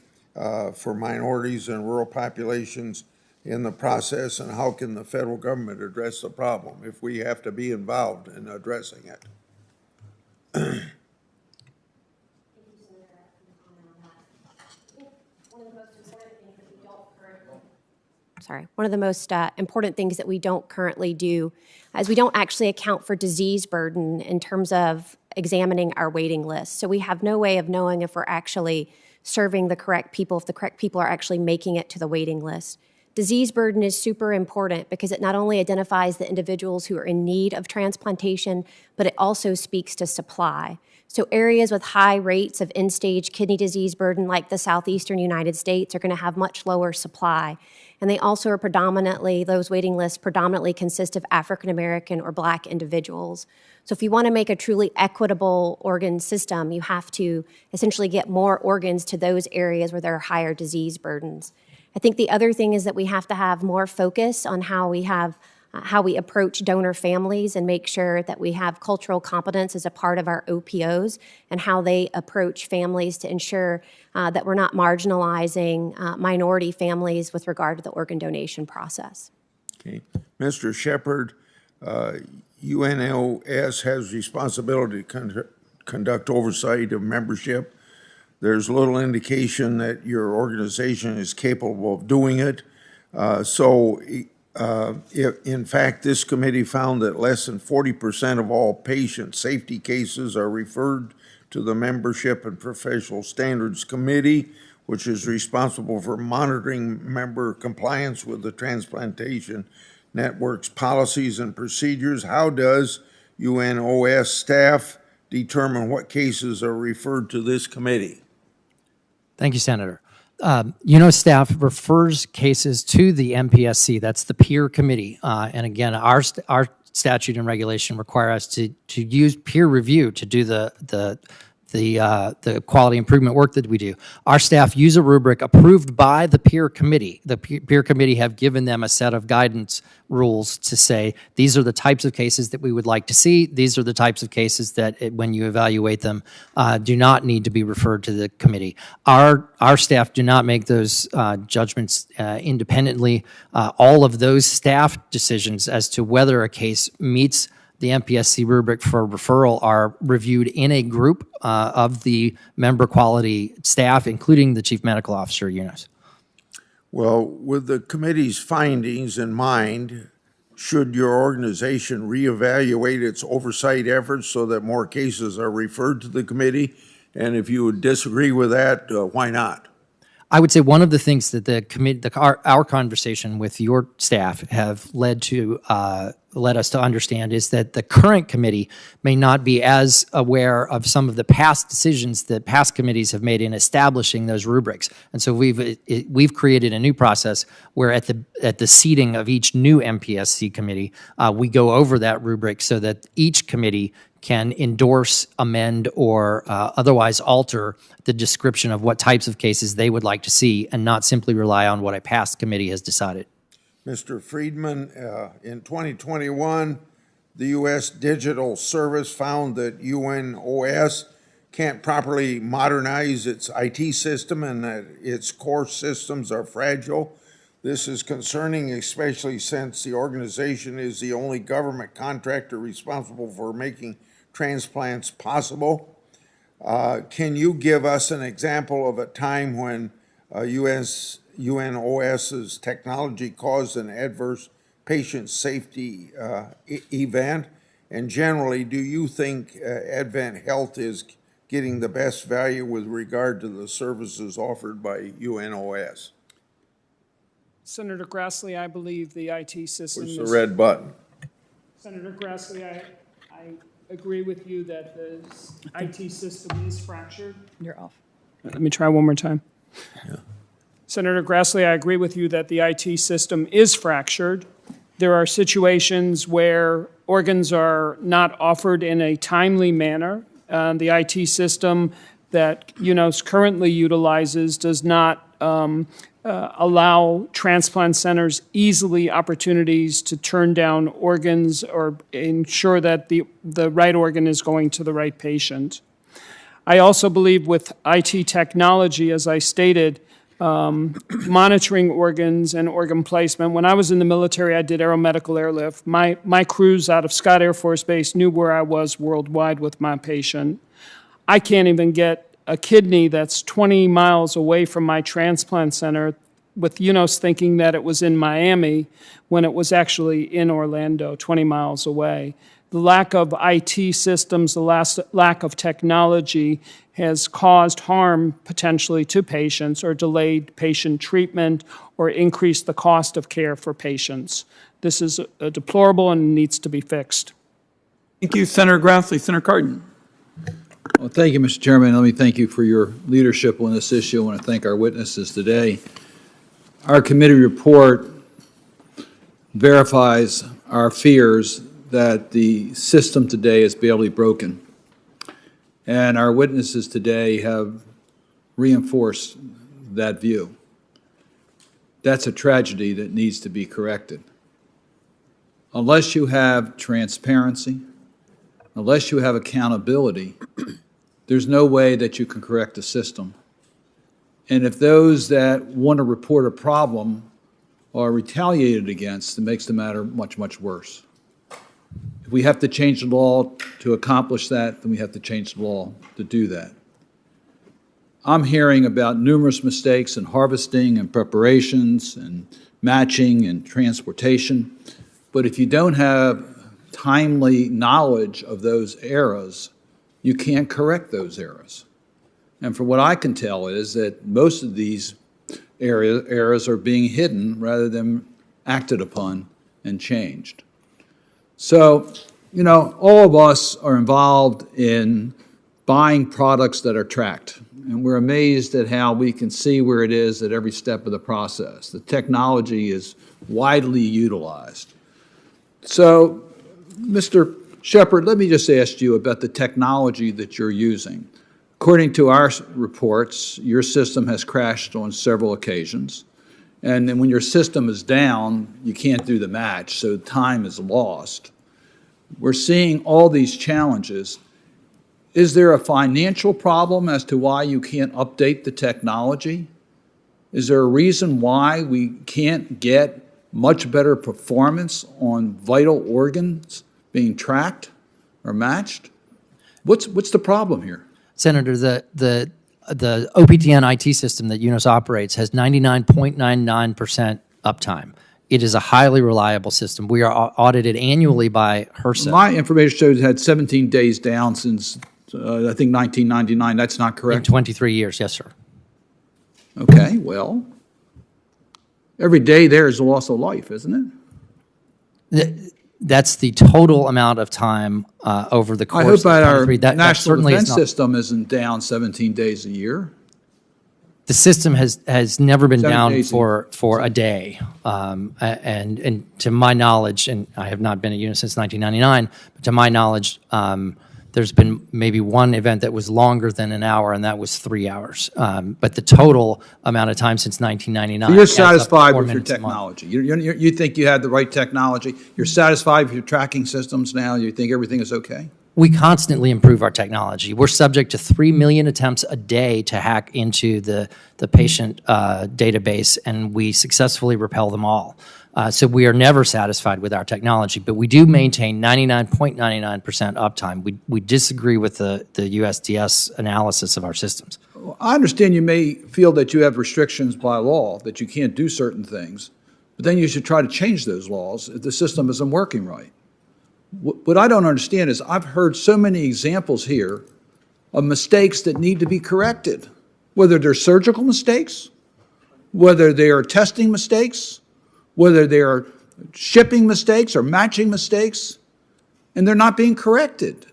for minorities and rural populations in the process, and how can the federal government address the problem if we have to be involved in addressing it? One of the most important things that we don't currently do is we don't actually account for disease burden in terms of examining our waiting list. So we have no way of knowing if we're actually serving the correct people, if the correct people are actually making it to the waiting list. Disease burden is super important because it not only identifies the individuals who are in need of transplantation, but it also speaks to supply. So areas with high rates of end-stage kidney disease burden, like the southeastern United States, are going to have much lower supply. And they also are predominantly, those waiting lists predominantly consist of African-American or Black individuals. So if you want to make a truly equitable organ system, you have to essentially get more organs to those areas where there are higher disease burdens. I think the other thing is that we have to have more focus on how we approach donor families and make sure that we have cultural competence as a part of our OPOs and how they approach families to ensure that we're not marginalizing minority families with regard to the organ donation process. Okay. Mr. Shepard, UNOS has responsibility to conduct oversight of membership. There's little indication that your organization is capable of doing it. If, in fact, this committee found that less than 40% of all patient safety cases are referred to the Membership and Professional Standards Committee, which is responsible for monitoring member compliance with the Transplantation Network's policies and procedures. How does UNOS staff determine what cases are referred to this committee? Thank you, Senator. UNOS staff refers cases to the MPSC, that's the peer committee. And again, our statute and regulation require us to use peer review to do the the quality improvement work that we do. Our staff use a rubric approved by the peer committee. The peer committee have given them a set of guidance rules to say, these are the types of cases that we would like to see. These are the types of cases that, when you evaluate them, do not need to be referred to the committee. Our staff do not make those judgments independently. All of those staff decisions as to whether a case meets the MPSC rubric for referral are reviewed in a group of the member quality staff, including the chief medical officer, UNOS. Well, with the committee's findings in mind, should your organization reevaluate its oversight efforts so that more cases are referred to the committee? And if you would disagree with that, why not? I would say one of the things that the committee, our conversation with your staff have led us to understand is that the current committee may not be as aware of some of the past decisions that past committees have made in establishing those rubrics. And so we've created a new process where at the seating of each new MPSC committee, we go over that rubric so that each committee can endorse, amend, or otherwise alter the description of what types of cases they would like to see and not simply rely on what a past committee has decided. Mr. Friedman, in 2021, the U.S. Digital Service found that UNOS can't properly modernize its IT system and that its core systems are fragile. This is concerning, especially since the organization is the only government contractor responsible for making transplants possible. Can you give us an example of a time when UNOS's technology caused an adverse patient safety event? And generally, do you think Advent Health is getting the best value with regard to the services offered by UNOS? Senator Grassley, I believe the IT system Push the red button. Senator Grassley, I agree with you that the IT system is fractured. You're off. Let me try one more time. Yeah. Senator Grassley, I agree with you that the IT system is fractured. There are situations where organs are not offered in a timely manner. The IT system that UNOS currently utilizes does not allow transplant centers easily opportunities to turn down organs or ensure that the right organ is going to the right patient. I also believe with IT technology, as I stated, monitoring organs and organ placement. When I was in the military, I did aeromedical airlift. My crews out of Scott Air Force Base knew where I was worldwide with my patient. I can't even get a kidney that's 20 miles away from my transplant center with UNOS thinking that it was in Miami when it was actually in Orlando, 20 miles away. The lack of IT systems, the lack of technology has caused harm potentially to patients or delayed patient treatment or increased the cost of care for patients. This is deplorable and needs to be fixed. Thank you, Senator Grassley. Senator Cardin. Well, thank you, Mr. Chairman. Let me thank you for your leadership on this issue. I want to thank our witnesses today. Our committee report verifies our fears that the system today is badly broken. And our witnesses today have reinforced that view. That's a tragedy that needs to be corrected. Unless you have transparency, unless you have accountability, there's no way that you can correct the system. And if those that want to report a problem are retaliated against, it makes the matter much, much worse. If we have to change the law to accomplish that, then we have to change the law to do that. I'm hearing about numerous mistakes in harvesting and preparations and matching and transportation, but if you don't have timely knowledge of those errors, you can't correct those errors. And from what I can tell is that most of these errors are being hidden rather than acted upon and changed. So, you know, all of us are involved in buying products that are tracked, and we're amazed at how we can see where it is at every step of the process. The technology is widely utilized. So, Mr. Shepard, let me just ask you about the technology that you're using. According to our reports, your system has crashed on several occasions. And then when your system is down, you can't do the match, so time is lost. We're seeing all these challenges. Is there a financial problem as to why you can't update the technology? Is there a reason why we can't get much better performance on vital organs being tracked or matched? What's the problem here? Senator, the OPTN IT system that UNOS operates has 99.99% uptime. It is a highly reliable system. We are audited annually by HRSA. My information shows it had 17 days down since, I think, 1999. That's not In correct? 23 years, yes, sir. Okay, well, every day there is a loss of life, isn't it? That's the total amount of time over the I course hope that of our 23. That national certainly is defense not. system isn't down 17 days a year. The system has never been 7 down days for a day. And to my knowledge, and I have not been at UNOS since 1999, but to my knowledge, there's been maybe one event that was longer than an hour, and that was 3 hours. But the total amount of time since 1999. So you're adds up to satisfied 4 with your minutes a month. technology? You think you had the right technology? You're satisfied with your tracking systems now? You think everything is okay? We constantly improve our technology. We're subject to 3 million attempts a day to hack into the patient database, and we successfully repel them all. So we are never satisfied with our technology, but we do maintain 99.99% uptime. We disagree with the USDS analysis of our systems. I understand you may feel that you have restrictions by law, that you can't do certain things, but then you should try to change those laws if the system isn't working right. What I don't understand is I've heard so many examples here of mistakes that need to be corrected, whether they're surgical mistakes, whether they are testing mistakes, whether they are shipping mistakes or matching mistakes, and they're not being corrected.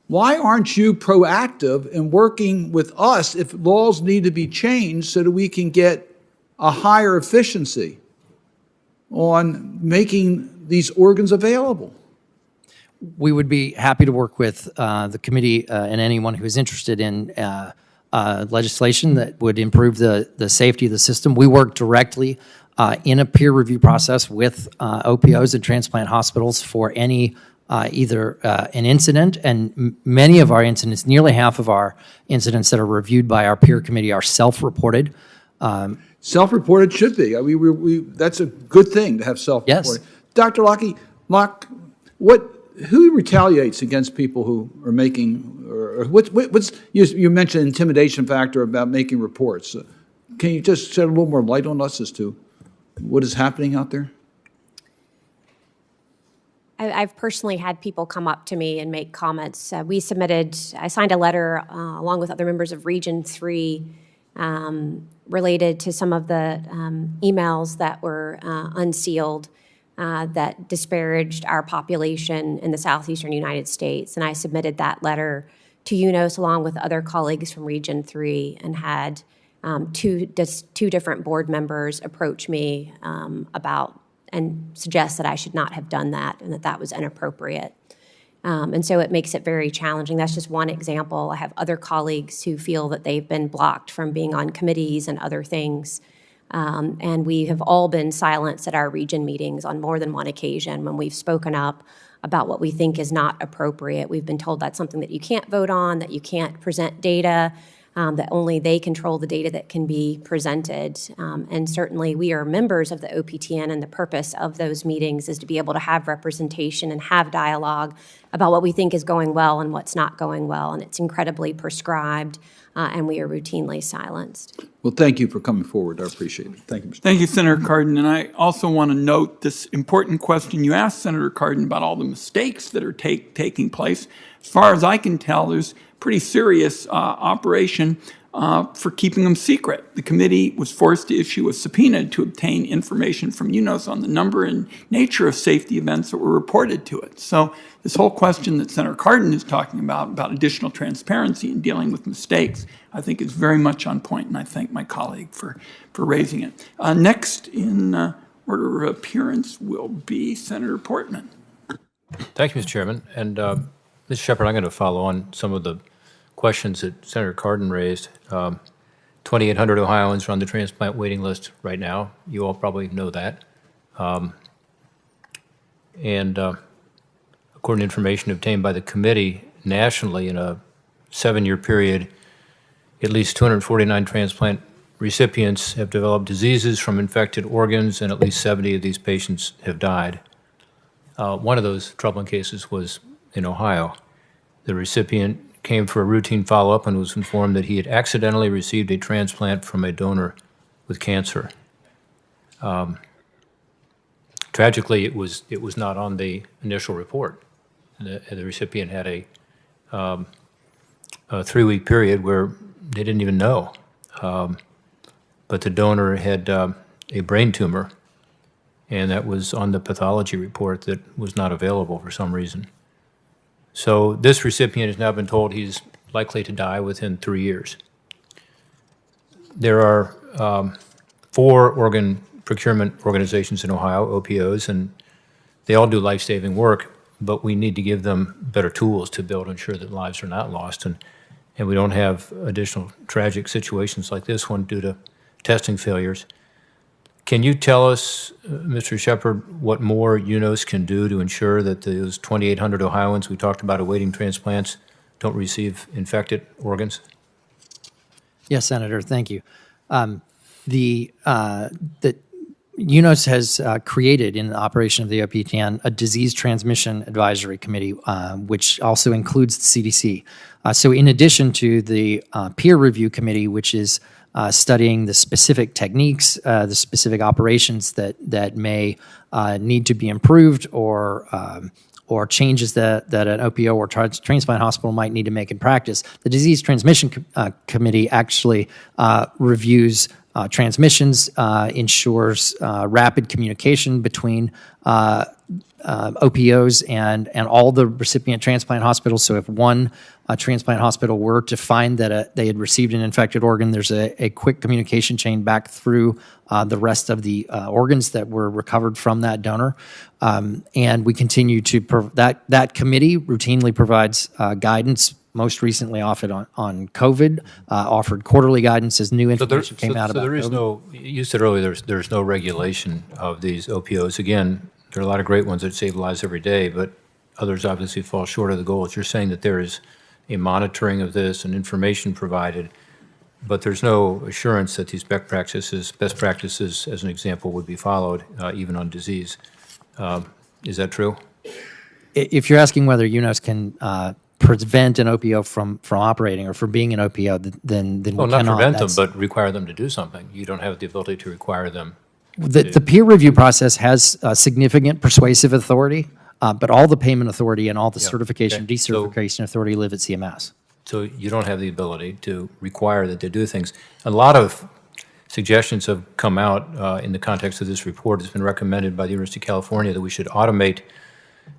Why aren't you proactive in working with us if laws need to be changed so that we can get a higher efficiency on making these organs available? We would be happy to work with the committee and anyone who is interested in legislation that would improve the safety of the system. We work directly in a peer review process with OPOs and transplant hospitals for any either an incident, and many of our incidents, nearly half of our incidents that are reviewed by our peer committee are self-reported. Self-reported should be. That's a good thing to have self-reported. Yes. Dr. Locke, who retaliates against people who are making, or you mentioned intimidation factor about making reports. Can you just shed a little more light on us as to what is happening out there? I've personally had people come up to me and make comments. I signed a letter along with other members of Region 3 related to some of the emails that were unsealed that disparaged our population in the southeastern United States. And I submitted that letter to UNOS along with other colleagues from Region 3 and had two different board members approach me about and suggest that I should not have done that and that was inappropriate. And so it makes it very challenging. That's just one example. I have other colleagues who feel that they've been blocked from being on committees and other things. And we have all been silenced at our region meetings on more than one occasion when we've spoken up about what we think is not appropriate. We've been told that's something that you can't vote on, that you can't present data, that only they control the data that can be presented. And certainly we are members of the OPTN, and the purpose of those meetings is to be able to have representation and have dialogue about what we think is going well and what's not going well. And it's incredibly prescribed, and we are routinely silenced. Well, thank you for coming forward. I appreciate it. Thank you, Mr. Thank you, Senator Cardin. And I also want to note this important question you asked Senator Cardin about all the mistakes that are taking place. As far as I can tell, there's pretty serious operation for keeping them secret. The committee was forced to issue a subpoena to obtain information from UNOS on the number and nature of safety events that were reported to it. So this whole question that Senator Cardin is talking about additional transparency in dealing with mistakes, I think is very much on point, and I thank my colleague for raising it. Next in order of appearance will be Senator Portman. Thank you, Mr. Chairman. And Mr. Shepard, I'm going to follow on some of the questions that Senator Cardin raised. 2,800 Ohioans are on the transplant waiting list right now. You all probably know that. And according to information obtained by the committee nationally, in a 7-year period, at least 249 transplant recipients have developed diseases from infected organs, and at least 70 of these patients have died. One of those troubling cases was in Ohio. The recipient came for a routine follow-up and was informed that he had accidentally received a transplant from a donor with cancer. Tragically, it was not on the initial report. The recipient had a 3-week period where they didn't even know. But the donor had a brain tumor, and that was on the pathology report that was not available for some reason. So this recipient has now been told he's likely to die within 3 years. There are 4 organ procurement organizations in Ohio, OPOs, and they all do life-saving work, but we need to give them better tools to be able to ensure that lives are not lost, and we don't have additional tragic situations like this one due to testing failures. Can you tell us, Mr. Shepard, what more UNOS can do to ensure that those 2,800 Ohioans we talked about awaiting transplants don't receive infected organs? Yes, Senator, thank you. The UNOS has created in the operation of the OPTN a disease transmission advisory committee, which also includes the CDC. So in addition to the peer review committee, which is studying the specific techniques, the specific operations that may need to be improved, or changes that an OPO or transplant hospital might need to make in practice, the disease transmission committee actually reviews transmissions, ensures rapid communication between OPOs and all the recipient transplant hospitals. So if one transplant hospital were to find that they had received an infected organ, there's a quick communication chain back through the rest of the organs that were recovered from that donor. And we continue to, that committee routinely provides guidance, most recently offered on COVID, offered quarterly guidance as new information came out about there is COVID. no, you said earlier there's no regulation of these OPOs. Again, there are a lot of great ones that save lives every day, but others obviously fall short of the goals. You're saying that there is a monitoring of this and information provided, but there's no assurance that these best practices, as an example, would be followed, even on disease. Is that true? If you're asking whether UNOS can prevent an OPO from operating or from being an OPO, then we cannot. Not prevent them, but require them to do something. You don't have the ability to require them. The peer review process has significant persuasive authority, but all the payment authority and all the certification, okay. decertification authority live at CMS. So you don't have the ability to require that they do things. A lot of suggestions have come out in the context of this report. It's been recommended by the University of California that we should automate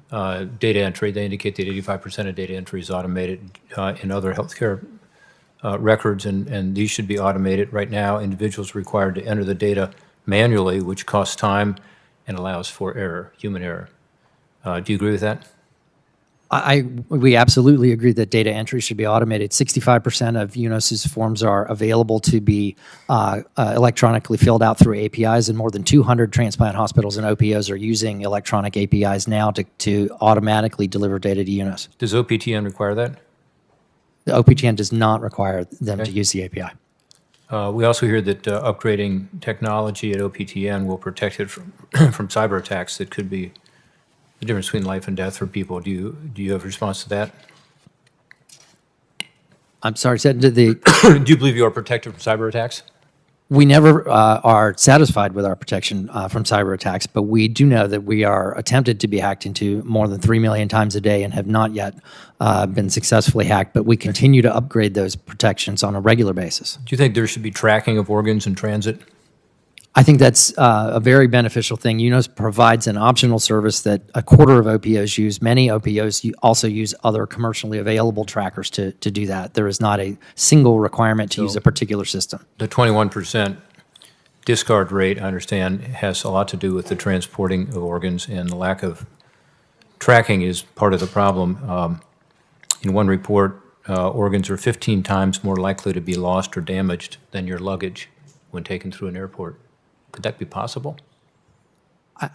data entry. They indicate that 85% of data entry is automated in other healthcare records, and these should be automated. Right now, individuals are required to enter the data manually, which costs time and allows for error, human error. Do you agree with that? We absolutely agree that data entry should be automated. 65% of UNOS's forms are available to be electronically filled out through APIs, and more than 200 transplant hospitals and OPOs are using electronic APIs now to automatically deliver data to UNOS. Does OPTN require that? The OPTN does not require them to use the API. We also hear that upgrading technology at OPTN will protect it from cyber attacks that could be the difference between life and death for people. Do you have a response to that? I'm sorry, said the Do you believe you are protected from cyber attacks? we never are satisfied with our protection from cyber attacks, but we do know that we are attempted to be hacked into more than 3 million times a day and have not yet been successfully hacked, but we continue to upgrade those protections on a regular basis. Do you think there should be tracking of organs in transit? I think that's a very beneficial thing. UNOS provides an optional service that a quarter of OPOs use. Many OPOs also use other commercially available trackers to do that. There is not a single requirement to use a particular system. The 21% discard rate, I understand, has a lot to do with the transporting of organs, and the lack of tracking is part of the problem. In one report, organs are 15 times more likely to be lost or damaged than your luggage when taken through an airport. Could that be possible?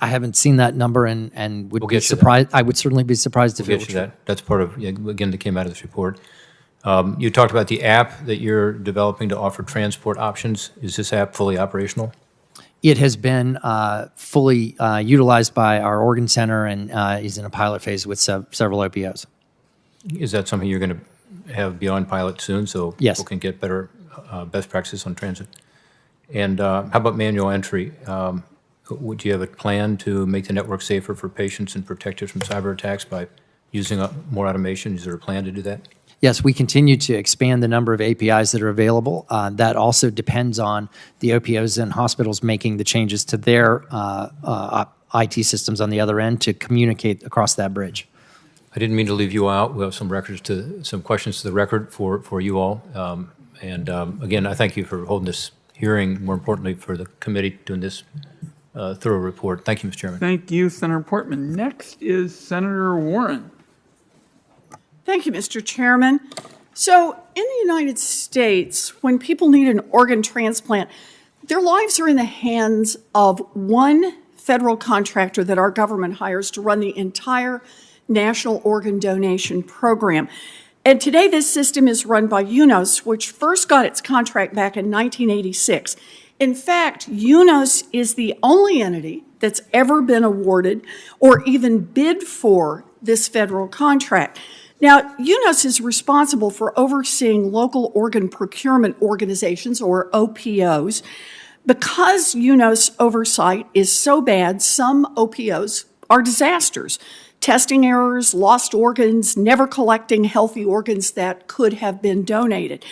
I haven't seen that number and would We'll be get you that. surprised. I would certainly be surprised if We'll it were get you true. that. That's part of, again, that came out of this report. You talked about the app that you're developing to offer transport options. Is this app fully operational? It has been fully utilized by our organ center and is in a pilot phase with several OPOs. Is that something you're going to have beyond pilot soon so Yes. people can get better best practices on transit? And how about manual entry? Would you have a plan to make the network safer for patients and protect it from cyber attacks by using more automation? Is there a plan to do that? Yes, we continue to expand the number of APIs that are available. That also depends on the OPOs and hospitals making the changes to their IT systems on the other end to communicate across that bridge. I didn't mean to leave you out. We have some questions to the record for you all. Again, I thank you for holding this hearing, more importantly for the committee doing this thorough report. Thank you, Mr. Chairman. Thank you, Senator Portman. Next is Senator Warren. Thank you, Mr. Chairman. So in the United States, when people need an organ transplant, their lives are in the hands of one federal contractor that our government hires to run the entire national organ donation program. And today this system is run by UNOS, which first got its contract back in 1986. In fact, UNOS is the only entity that's ever been awarded or even bid for this federal contract. Now, UNOS is responsible for overseeing local organ procurement organizations, or OPOs. Because UNOS oversight is so bad, some OPOs are disasters. Testing errors, lost organs, never collecting healthy organs that could have been donated.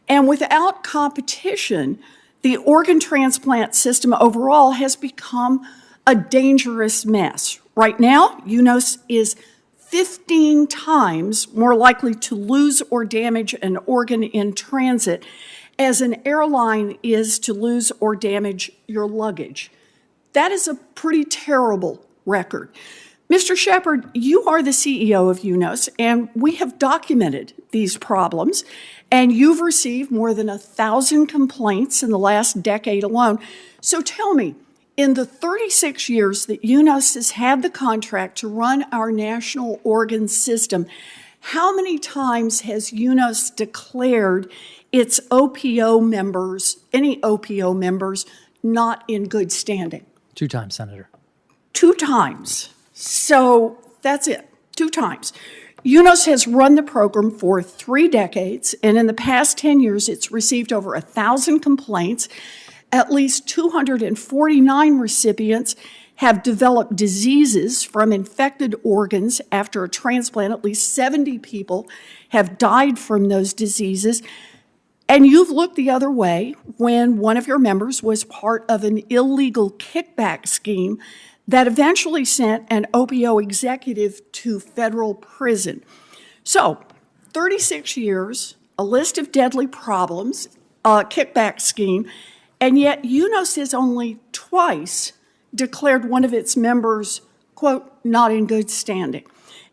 And without competition, the organ transplant system overall has become a dangerous mess. Right now, UNOS is 15 times more likely to lose or damage an organ in transit as an airline is to lose or damage your luggage. That is a pretty terrible record. Mr. Shepard, you are the CEO of UNOS, and we have documented these problems, and you've received more than 1,000 complaints in the last decade alone. So tell me, in the 36 years that UNOS has had the contract to run our national organ system, how many times has UNOS declared its OPO members, any OPO members, not in good standing? 2 times, Senator. 2 times. So that's it, 2 times. UNOS has run the program for 3 decades, and in the past 10 years, it's received over 1,000 complaints. At least 249 recipients have developed diseases from infected organs after a transplant. At least 70 people have died from those diseases. And you've looked the other way when one of your members was part of an illegal kickback scheme that eventually sent an OPO executive to federal prison. So, 36 years, a list of deadly problems, a kickback scheme, and yet UNOS has only twice declared one of its members, quote, not in good standing.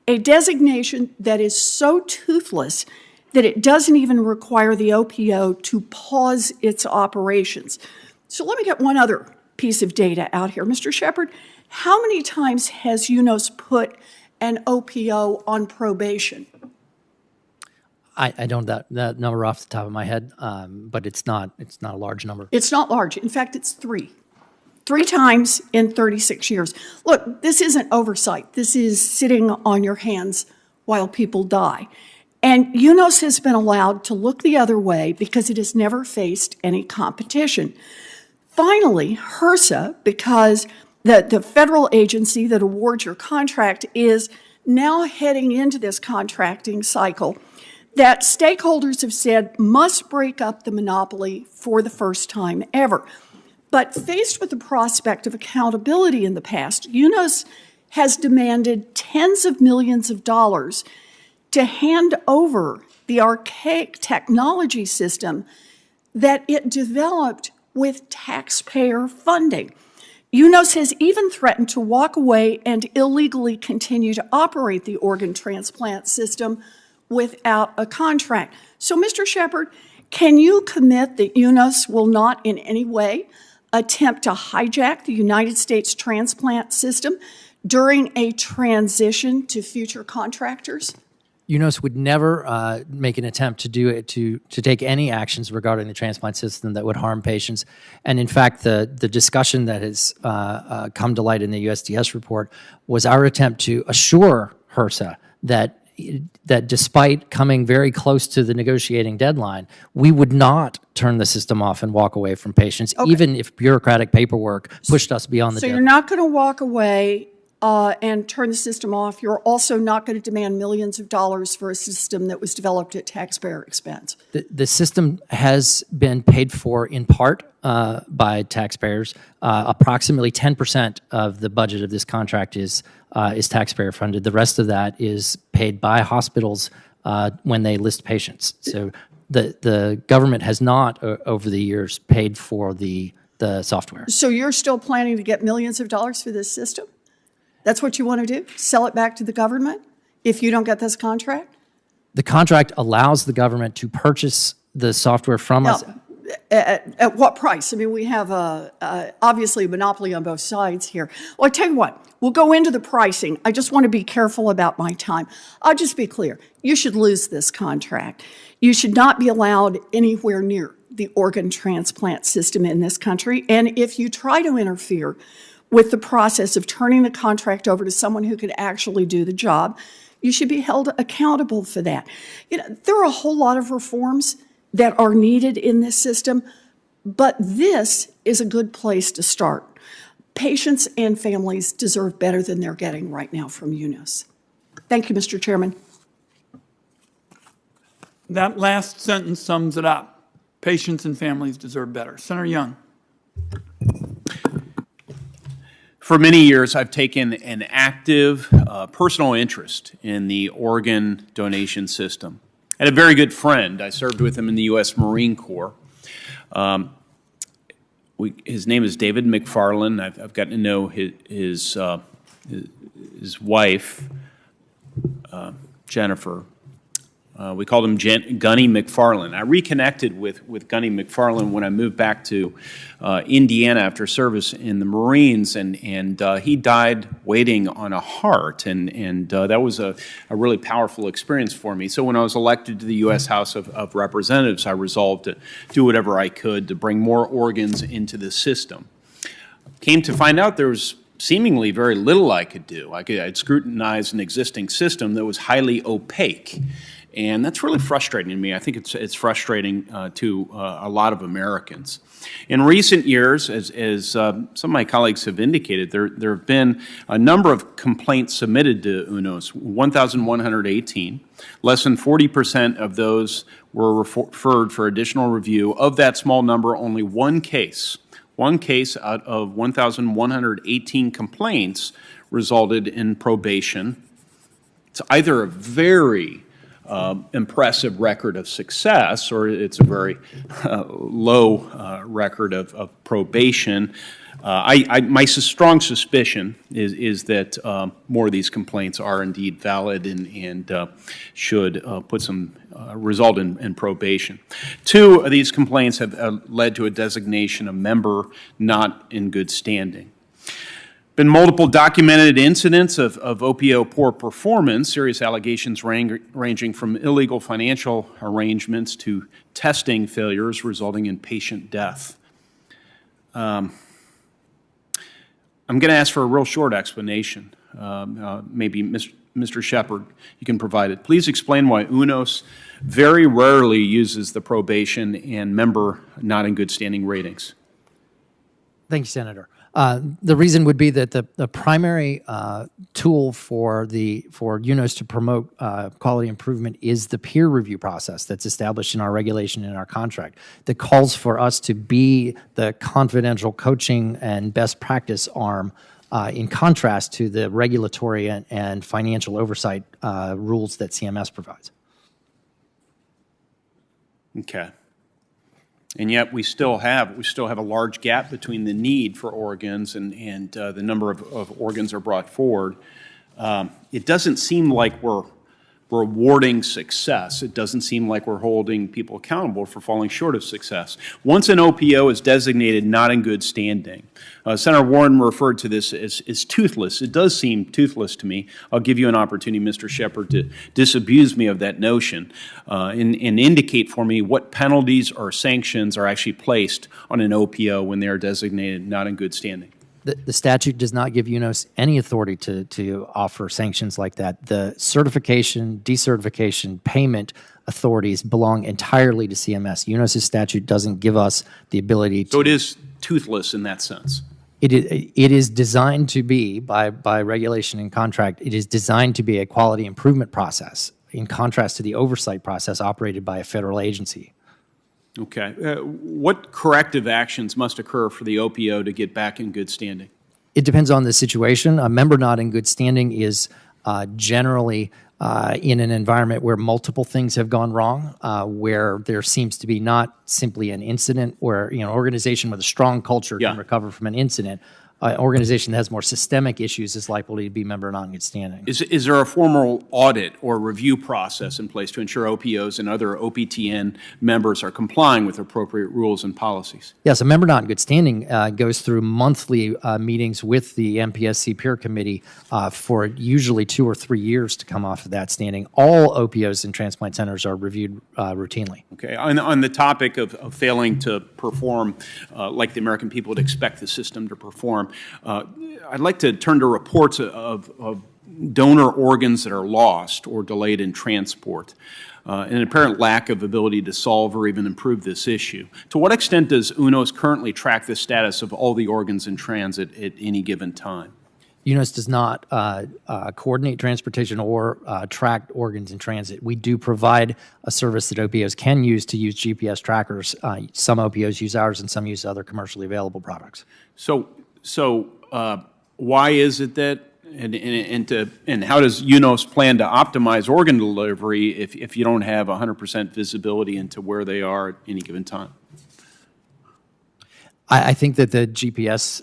A designation that is so toothless that it doesn't even require the OPO to pause its operations. So let me get one other piece of data out here. Mr. Shepard, how many times has UNOS put an OPO on probation? I don't have that number off the top of my head, but it's not a large number. It's not large. In fact, it's 3. 3 times in 36 years. Look, this isn't oversight. This is sitting on your hands while people die. And UNOS has been allowed to look the other way because it has never faced any competition. Finally, HRSA, because the federal agency that awards your contract is now heading into this contracting cycle that stakeholders have said must break up the monopoly for the first time ever. But faced with the prospect of accountability in the past, UNOS has demanded tens of millions of dollars to hand over the archaic technology system that it developed with taxpayer funding. UNOS has even threatened to walk away and illegally continue to operate the organ transplant system without a contract. So, Mr. Shepard, can you commit that UNOS will not in any way attempt to hijack the United States transplant system during a transition to future contractors? UNOS would never make an attempt to do it to take any actions regarding the transplant system that would harm patients. And in fact, the discussion that has come to light in the USDS report was our attempt to assure HRSA that despite coming very close to the negotiating deadline, we would not turn the system off and walk away from patients, even if bureaucratic paperwork pushed us beyond the deadline. So you're not going to walk away and turn the system off. You're also not going to demand millions of dollars for a system that was developed at taxpayer expense. The system has been paid for in part by taxpayers. Approximately 10% of the budget of this contract is taxpayer funded. The rest of that is paid by hospitals when they list patients. So the government has not, over the years, paid for the software. So you're still planning to get millions of dollars for this system? That's what you want to do? Sell it back to the government if you don't get this contract? The contract allows the government to purchase the software from us. At what price? I mean, we have obviously a monopoly on both sides here. Well, I tell you what, we'll go into the pricing. I just want to be careful about my time. I'll just be clear. You should lose this contract. You should not be allowed anywhere near the organ transplant system in this country. And if you try to interfere with the process of turning the contract over to someone who could actually do the job, you should be held accountable for that. You know, there are a whole lot of reforms that are needed in this system, but this is a good place to start. Patients and families deserve better than they're getting right now from UNOS. Thank you, Mr. Chairman. That last sentence sums it up. Patients and families deserve better. Senator Young. For many years, I've taken an active personal interest in the organ donation system. I had a very good friend. I served with him in the U.S. Marine Corps. His name is David McFarland. I've gotten to know his wife, Jennifer. We called him Gunny McFarland. I reconnected with Gunny McFarland when I moved back to Indiana after service in the Marines, and he died waiting on a heart, and that was a really powerful experience for me. So when I was elected to the U.S. House of Representatives, I resolved to do whatever I could to bring more organs into the system. Came to find out there was seemingly very little I could do. I'd scrutinize an existing system that was highly opaque. And that's really frustrating to me. I think it's frustrating to a lot of Americans. In recent years, as some of my colleagues have indicated, there have been a number of complaints submitted to UNOS, 1,118. Less than 40% of those were referred for additional review. Of that small number, only one case out of 1,118 complaints resulted in probation. It's either a very impressive record of success, or it's a very low record of probation. My strong suspicion is that more of these complaints are indeed valid and should put some result in probation. 2 of these complaints have led to a designation of member not in good standing. Been multiple documented incidents of OPO poor performance, serious allegations ranging from illegal financial arrangements to testing failures resulting in patient death. I'm going to ask for a real short explanation. Maybe Mr. Shepard, you can provide it. Please explain why UNOS very rarely uses the probation and member not in good standing ratings. Thank you, Senator. The reason would be that the primary tool for UNOS to promote quality improvement is the peer review process that's established in our regulation and our contract that calls for us to be the confidential coaching and best practice arm in contrast to the regulatory and financial oversight rules that CMS provides. Okay. And yet we still have a large gap between the need for organs and the number of organs are brought forward. It doesn't seem like we're rewarding success. It doesn't seem like we're holding people accountable for falling short of success. Once an OPO is designated not in good standing, Senator Warren referred to this as toothless. It does seem toothless to me. I'll give you an opportunity, Mr. Shepard, to disabuse me of that notion and indicate for me what penalties or sanctions are actually placed on an OPO when they are designated not in good standing. The statute does not give UNOS any authority to offer sanctions like that. The certification, decertification, payment authorities belong entirely to CMS. UNOS's statute doesn't give us the ability to... So it is toothless in that sense. It is designed to be, by regulation and contract, it is designed to be a quality improvement process, in contrast to the oversight process operated by a federal agency. Okay. What corrective actions must occur for the OPO to get back in good standing? It depends on the situation. A member not in good standing is generally in an environment where multiple things have gone wrong, where there seems to be not simply an incident, where an organization with a strong culture can recover from an incident. An organization that has more systemic issues is likely to be member not in good standing. Is there a formal audit or review process in place to ensure OPOs and other OPTN members are complying with appropriate rules and policies? Yes, a member not in good standing goes through monthly meetings with the MPSC peer committee for usually 2 or 3 years to come off of that standing. All OPOs in transplant centers are reviewed routinely. Okay. On the topic of failing to perform like the American people would expect the system to perform, I'd like to turn to reports of donor organs that are lost or delayed in transport, and an apparent lack of ability to solve or even improve this issue. To what extent does UNOS currently track the status of all the organs in transit at any given time? UNOS does not coordinate transportation or track organs in transit. We do provide a service that OPOs can use to use GPS trackers. Some OPOs use ours and some use other commercially available products. So why is it that, and how does UNOS plan to optimize organ delivery if you don't have 100% visibility into where they are at any given time? I think that the GPS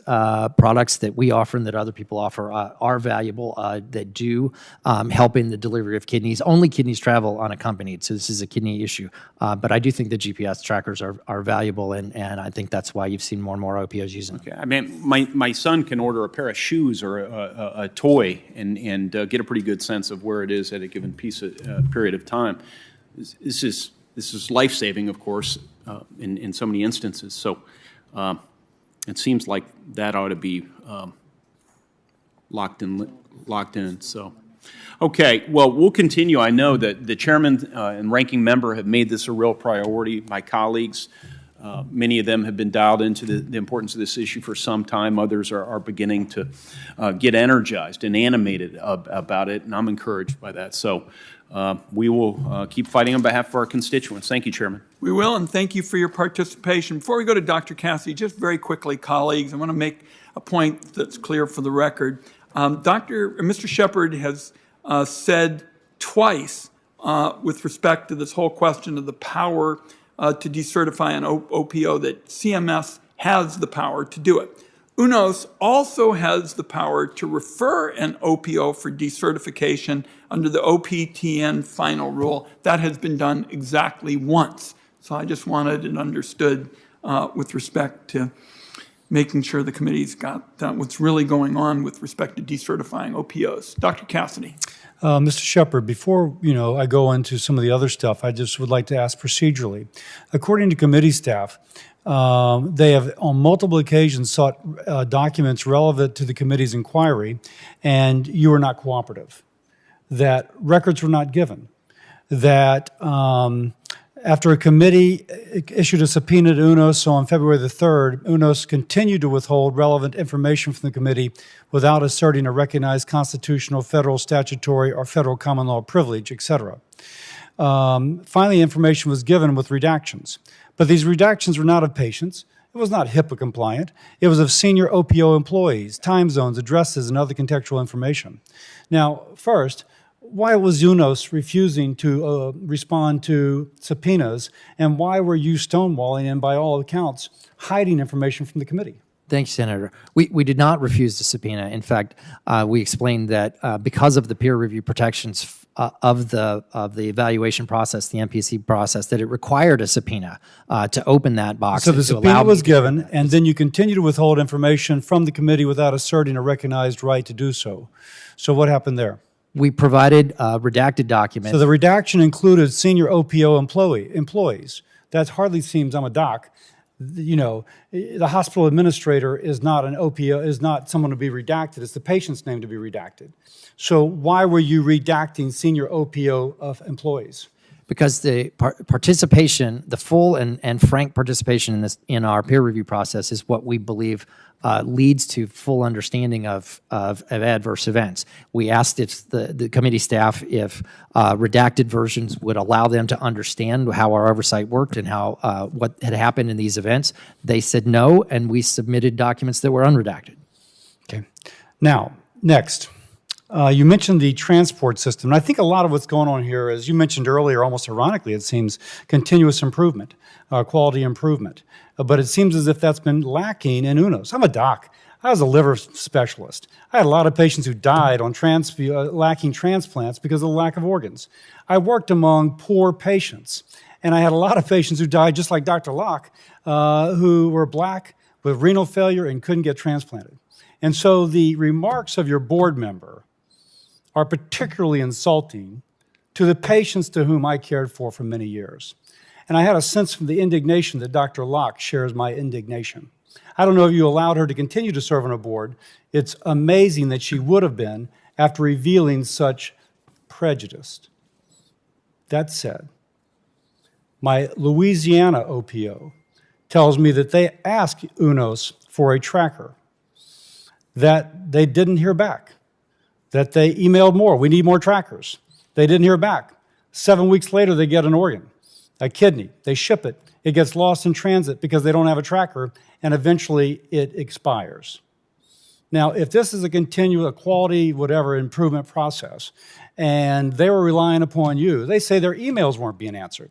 products that we offer and that other people offer are valuable, that do help in the delivery of kidneys. Only kidneys travel unaccompanied, so this is a kidney issue. But I do think the GPS trackers are valuable, and I think that's why you've seen more and more OPOs using them. Okay. I mean, my son can order a pair of shoes or a toy and get a pretty good sense of where it is at a given period of time. This is life-saving, of course, in so many instances. So. It seems like that ought to be locked in. So, okay. Well, we'll continue. I know that the chairman and ranking member have made this a real priority. My colleagues, many of them have been dialed into the importance of this issue for some time. Others are beginning to get energized and animated about it, and I'm encouraged by that. So. We will keep fighting on behalf of our constituents. Thank you, Chairman. We will, and thank you for your participation. Before we go to Dr. Cassidy, just very quickly, colleagues, I want to make a point that's clear for the record. Mr. Shepard has said twice with respect to this whole question of the power to decertify an OPO that CMS has the power to do it. UNOS also has the power to refer an OPO for decertification under the OPTN final rule. That has been done exactly once. So I just wanted it understood with respect to making sure the committee's got what's really going on with respect to decertifying OPOs. Dr. Cassidy. Mr. Shepard, before I go into some of the other stuff, I just would like to ask procedurally. According to committee staff, they have on multiple occasions sought documents relevant to the committee's inquiry, and you were not cooperative, that records were not given, that after a committee issued a subpoena to UNOS on February the 3rd, UNOS continued to withhold relevant information from the committee without asserting a recognized constitutional, federal statutory, or federal common law privilege, etc. Finally, information was given with redactions. But these redactions were not of patients. It was not HIPAA compliant. It was of senior OPO employees, time zones, addresses, and other contextual information. Now, first, why was UNOS refusing to respond to subpoenas, and why were you stonewalling and, by all accounts, hiding information from the committee? Thank you, Senator. We did not refuse the subpoena. In fact, we explained that because of the peer review protections of the evaluation process, the MPC process, that it required a subpoena to open that box. So the and to subpoena allow was me to- given, and then you continue to withhold information from the committee without asserting a recognized right to do so. So what happened there? We provided redacted documents. So the redaction included senior OPO employees. That hardly seems, I'm a doc, you know, the hospital administrator is not an OPO, is not someone to be redacted. It's the patient's name to be redacted. So why were you redacting senior OPO of employees? Because the participation, the full and frank participation in our peer review process is what we believe leads to full understanding of adverse events. We asked if the committee staff if redacted versions would allow them to understand how our oversight worked and how what had happened in these events. They said no, and we submitted documents that were unredacted. Okay. Now, next. You mentioned the transport system. And I think a lot of what's going on here, as you mentioned earlier, almost ironically, it seems, continuous improvement, quality improvement. But it seems as if that's been lacking in UNOS. I'm a doc. I was a liver specialist. I had a lot of patients who died on lacking transplants because of the lack of organs. I worked among poor patients. And I had a lot of patients who died, just like Dr. Locke, who were black with renal failure and couldn't get transplanted. And so the remarks of your board member are particularly insulting to the patients to whom I cared for many years. And I had a sense from the indignation that Dr. Locke shares my indignation. I don't know if you allowed her to continue to serve on a board. It's amazing that she would have been after revealing such prejudice. That said, my Louisiana OPO tells me that they asked UNOS for a tracker, that they didn't hear back, that they emailed more. We need more trackers. They didn't hear back. 7 weeks later, they get an organ, a kidney. They ship it. It gets lost in transit because they don't have a tracker, and eventually it expires. Now, if this is a continual quality, whatever, improvement process, and they were relying upon you, they say their emails weren't being answered.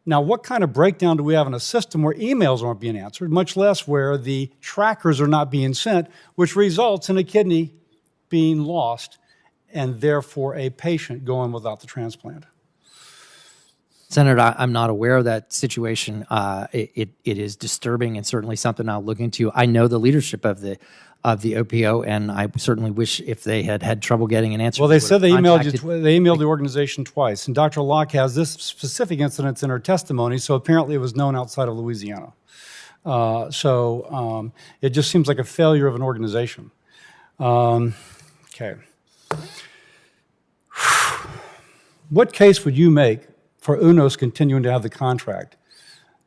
Now, what kind of breakdown do we have in a system where emails aren't being answered, much less where the trackers are not being sent, which results in a kidney being lost and therefore a patient going without the transplant? Senator, I'm not aware of that situation. It is disturbing and certainly something I'll look into. I know the leadership of the OPO, and I certainly wish if they had had trouble getting an answer. Well, they said they emailed they emailed the organization twice, and Dr. Locke has this specific incident in her testimony, so apparently it was known outside of Louisiana. It just seems like a failure of an organization. Okay. What case would you make for UNOS continuing to have the contract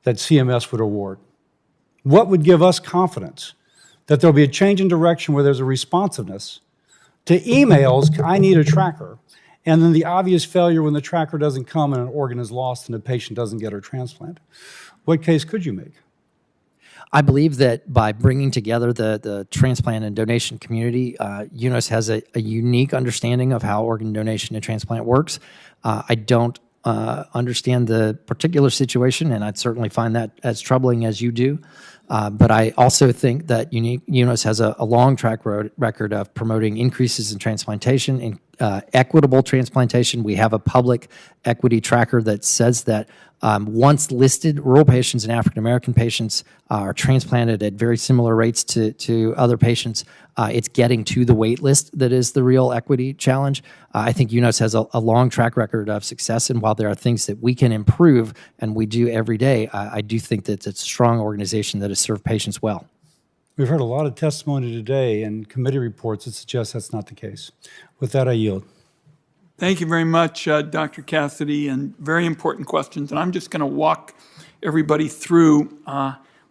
that CMS would award? What would give us confidence that there'll be a change in direction where there's a responsiveness to emails, I need a tracker, and then the obvious failure when the tracker doesn't come and an organ is lost and the patient doesn't get her transplant? What case could you make? I believe that by bringing together the transplant and donation community, UNOS has a unique understanding of how organ donation and transplant works. I don't understand the particular situation, and I'd certainly find that as troubling as you do. But I also think that UNOS has a long track record of promoting increases in transplantation and equitable transplantation. We have a public equity tracker that says that once listed, rural patients and African-American patients are transplanted at very similar rates to other patients. It's getting to the wait list that is the real equity challenge. I think UNOS has a long track record of success, and while there are things that we can improve, and we do every day, I do think that it's a strong organization that has served patients well. We've heard a lot of testimony today and committee reports that suggest that's not the case. With that, I yield. Thank you very much, Dr. Cassidy, and very important questions. And I'm just going to walk everybody through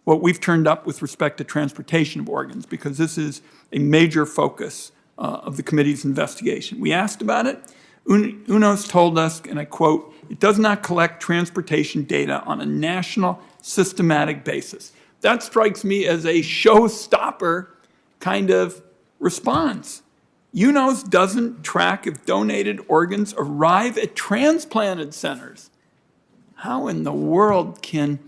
what we've turned up with respect to transportation of organs, because this is a major focus of the committee's investigation. We asked about it. UNOS told us, and I quote, "It does not collect transportation data on a national systematic basis." That strikes me as a showstopper kind of response. UNOS doesn't track if donated organs arrive at transplanted centers. How in the world can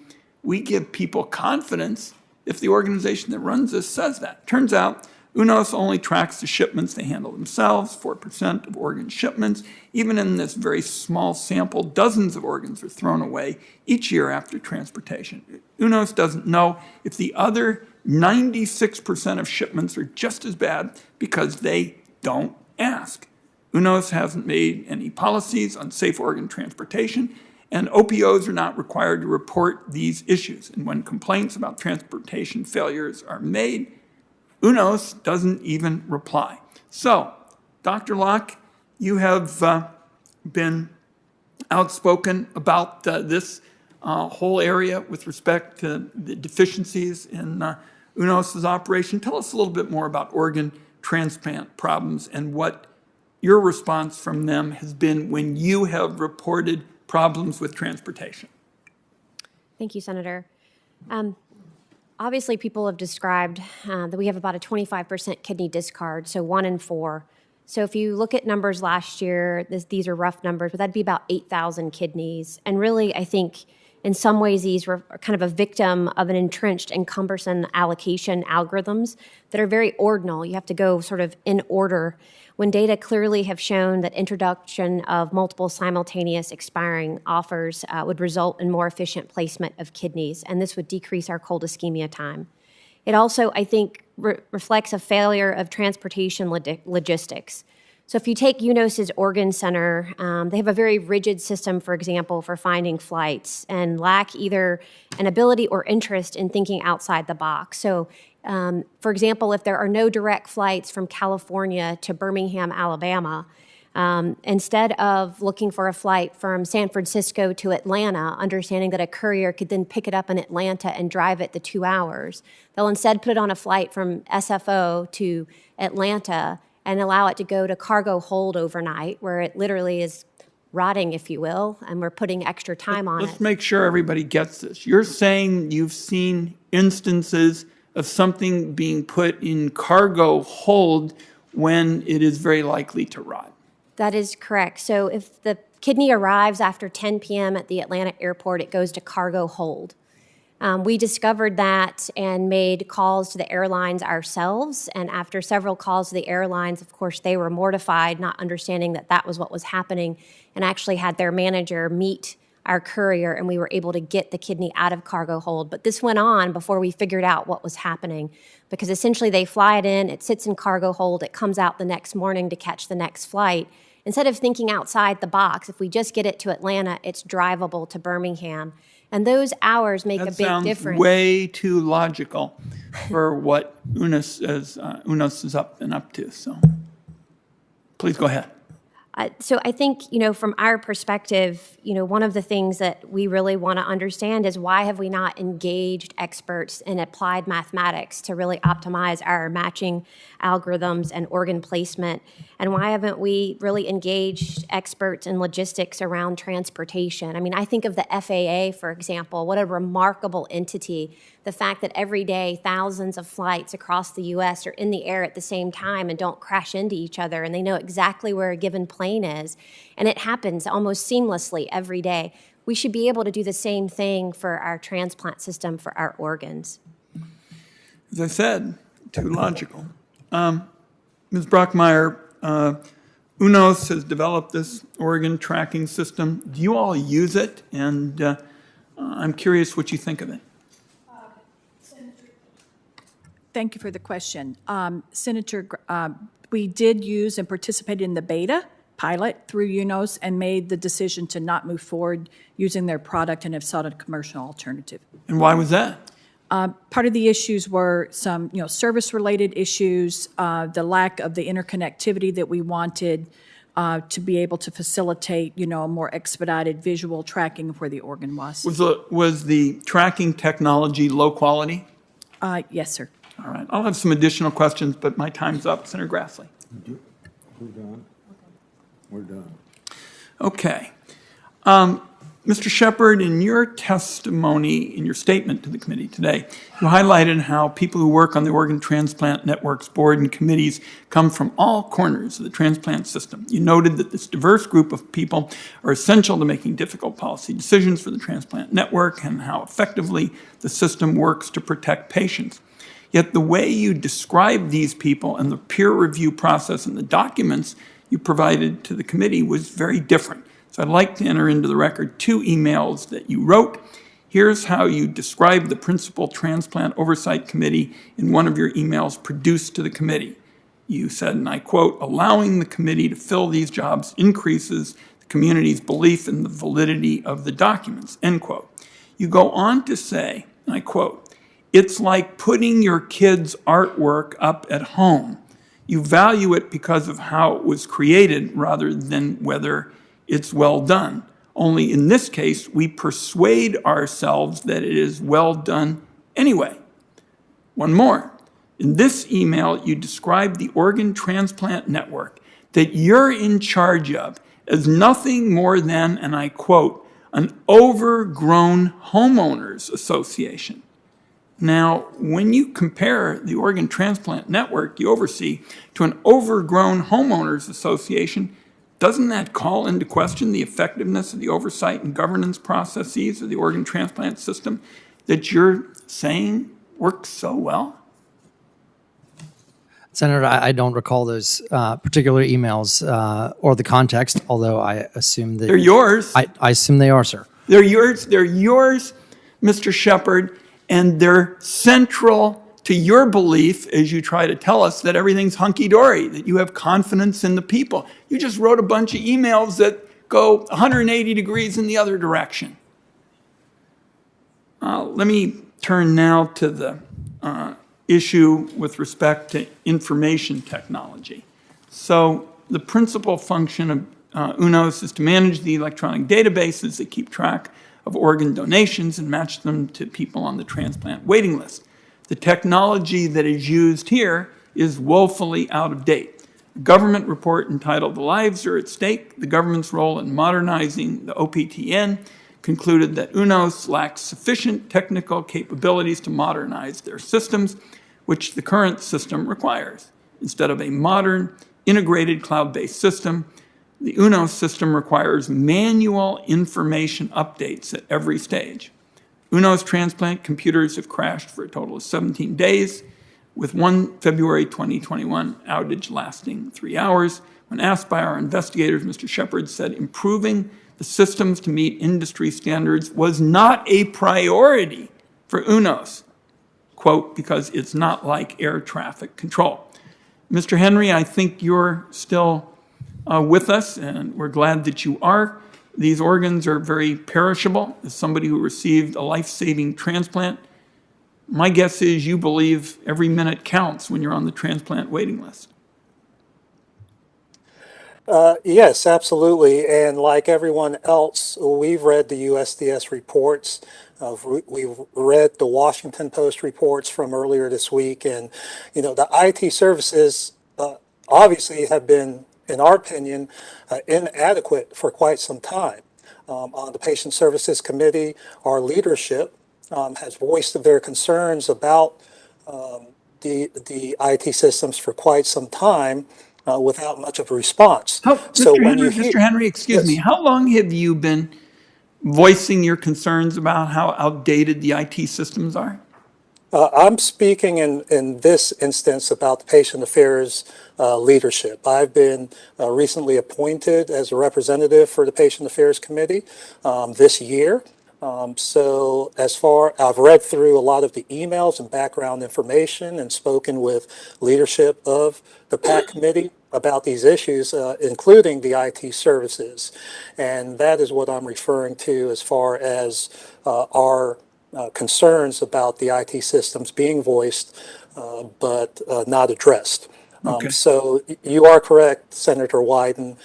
we give people confidence if the organization that runs this says that. Turns out UNOS only tracks the shipments they handle themselves, 4% of organ shipments. Even in this very small sample, dozens of organs are thrown away each year after transportation. UNOS doesn't know if the other 96% of shipments are just as bad because they don't ask. UNOS hasn't made any policies on safe organ transportation, and OPOs are not required to report these issues. And when complaints about transportation failures are made, UNOS doesn't even reply. So, Dr. Locke, you have been outspoken about this whole area with respect to the deficiencies in UNOS's operation. Tell us a little bit more about organ transplant problems and what your response from them has been when you have reported problems with transportation. Thank you, Senator. Obviously, people have described that we have about a 25% kidney discard, so 1 in 4. So if you look at numbers last year, these are rough numbers, but that'd be about 8,000 kidneys. And really, I think in some ways, these were kind of a victim of an entrenched and cumbersome allocation algorithms that are very ordinal. You have to go sort of in order when data clearly have shown that introduction of multiple simultaneous expiring offers would result in more efficient placement of kidneys, and this would decrease our cold ischemia time. It also, I think, reflects a failure of transportation logistics. So if you take UNOS's Organ Center, they have a very rigid system, for example, for finding flights and lack either an ability or interest in thinking outside the box. So for example, if there are no direct flights from California to Birmingham, Alabama, instead of looking for a flight from San Francisco to Atlanta, understanding that a courier could then pick it up in Atlanta and drive it the 2 hours, they'll instead put it on a flight from SFO to Atlanta and allow it to go to cargo hold overnight, where it literally is rotting, if you will, and we're putting extra time on it. Let's make sure everybody gets this. You're saying you've seen instances of something being put in cargo hold when it is very likely to rot. That is correct. So if the kidney arrives after 10 p.m. at the Atlanta airport, it goes to cargo hold. We discovered that and made calls to the airlines ourselves. And after several calls to the airlines, of course, they were mortified, not understanding that that was what was happening, and actually had their manager meet our courier, and we were able to get the kidney out of cargo hold. But this went on before we figured out what was happening, because essentially they fly it in, it sits in cargo hold, it comes out the next morning to catch the next flight. Instead of thinking outside the box, if we just get it to Atlanta, it's drivable to Birmingham. And those hours make a big difference. That sounds way too logical for what UNOS is up and up to. So please go ahead. So I think, from our perspective, one of the things that we really want to understand is why have we not engaged experts in applied mathematics to really optimize our matching algorithms and organ placement? And why haven't we really engaged experts in logistics around transportation? I mean, I think of the FAA, for example, what a remarkable entity. The fact that every day thousands of flights across the U.S. are in the air at the same time and don't crash into each other, and they know exactly where a given plane is, and it happens almost seamlessly every day. We should be able to do the same thing for our transplant system for our organs. As I said, too logical. Ms. Brockmeyer, UNOS has developed this organ tracking system. Do you all use it? And I'm curious what you think of it. Thank you for the question. Senator, we did use and participated in the beta pilot through UNOS and made the decision to not move forward using their product and have sought a commercial alternative. And why was that? Part of the issues were some, service-related issues, the lack of the interconnectivity that we wanted to be able to facilitate, a more expedited visual tracking of where the organ was. Was the tracking technology low quality? Yes, sir. All right. I'll have some additional questions, but my time's up. Senator Grassley. We're done. We're done. Okay. Mr. Shepard, in your testimony, in your statement to the committee today, you highlighted how people who work on the Organ Transplant Network's board and committees come from all corners of the transplant system. You noted that this diverse group of people are essential to making difficult policy decisions for the transplant network and how effectively the system works to protect patients. Yet the way you described these people and the peer review process and the documents you provided to the committee was very different. So I'd like to enter into the record 2 emails that you wrote. Here's how you described the principal transplant oversight committee in one of your emails produced to the committee. You said, and I quote, "Allowing the committee to fill these jobs increases the community's belief in the validity of the documents," end quote. You go on to say, and I quote, "It's like putting your kid's artwork up at home. You value it because of how it was created rather than whether it's well done. Only in this case, we persuade ourselves that it is well done anyway." One more. In this email, you describe the organ transplant network that you're in charge of as nothing more than, and I quote, "an overgrown homeowners association." Now, when you compare the organ transplant network you oversee to an overgrown homeowners association, doesn't that call into question the effectiveness of the oversight and governance processes of the organ transplant system that you're saying works so well? Senator, I don't recall those particular emails or the context, although I assume that... They're yours. I assume they are, sir. They're yours, Mr. Shepard, and they're central to your belief as you try to tell us that everything's hunky-dory, that you have confidence in the people. You just wrote a bunch of emails that go 180 degrees in the other direction. Let me turn now to the issue with respect to information technology. So the principal function of UNOS is to manage the electronic databases that keep track of organ donations and match them to people on the transplant waiting list. The technology that is used here is woefully out of date. A government report entitled "The Lives Are at Stake: The Government's Role in Modernizing the OPTN" concluded that UNOS lacks sufficient technical capabilities to modernize their systems, which the current system requires. Instead of a modern, integrated cloud-based system, the UNOS system requires manual information updates at every stage. UNOS transplant computers have crashed for a total of 17 days, with one February 2021 outage lasting 3 hours. When asked by our investigators, Mr. Shepard said improving the systems to meet industry standards was not a priority for UNOS, quote, "because it's not like air traffic control." Mr. Henry, I think you're still with us, and we're glad that you are. These organs are very perishable. As somebody who received a life-saving transplant, my guess is you believe every minute counts when you're on the transplant waiting list. Yes, absolutely. And like everyone else, we've read the USDS reports. We've read the Washington Post reports from earlier this week. And, you know, the IT services obviously have been, in our opinion, inadequate for quite some time. On the Patient Services Committee, our leadership has voiced their concerns about the IT systems for quite some time without much of a response. Mr. Henry, excuse me, how long have you been voicing your concerns about how outdated the IT systems are? I'm speaking in this instance about the patient affairs leadership. I've been recently appointed as a representative for the Patient Affairs Committee this year. So I've read through a lot of the emails and background information and spoken with leadership of the PAC committee about these issues, including the IT services. And that is what I'm referring to as far as our concerns about the IT systems being voiced, but not addressed. Okay. So you are correct, Senator Wyden.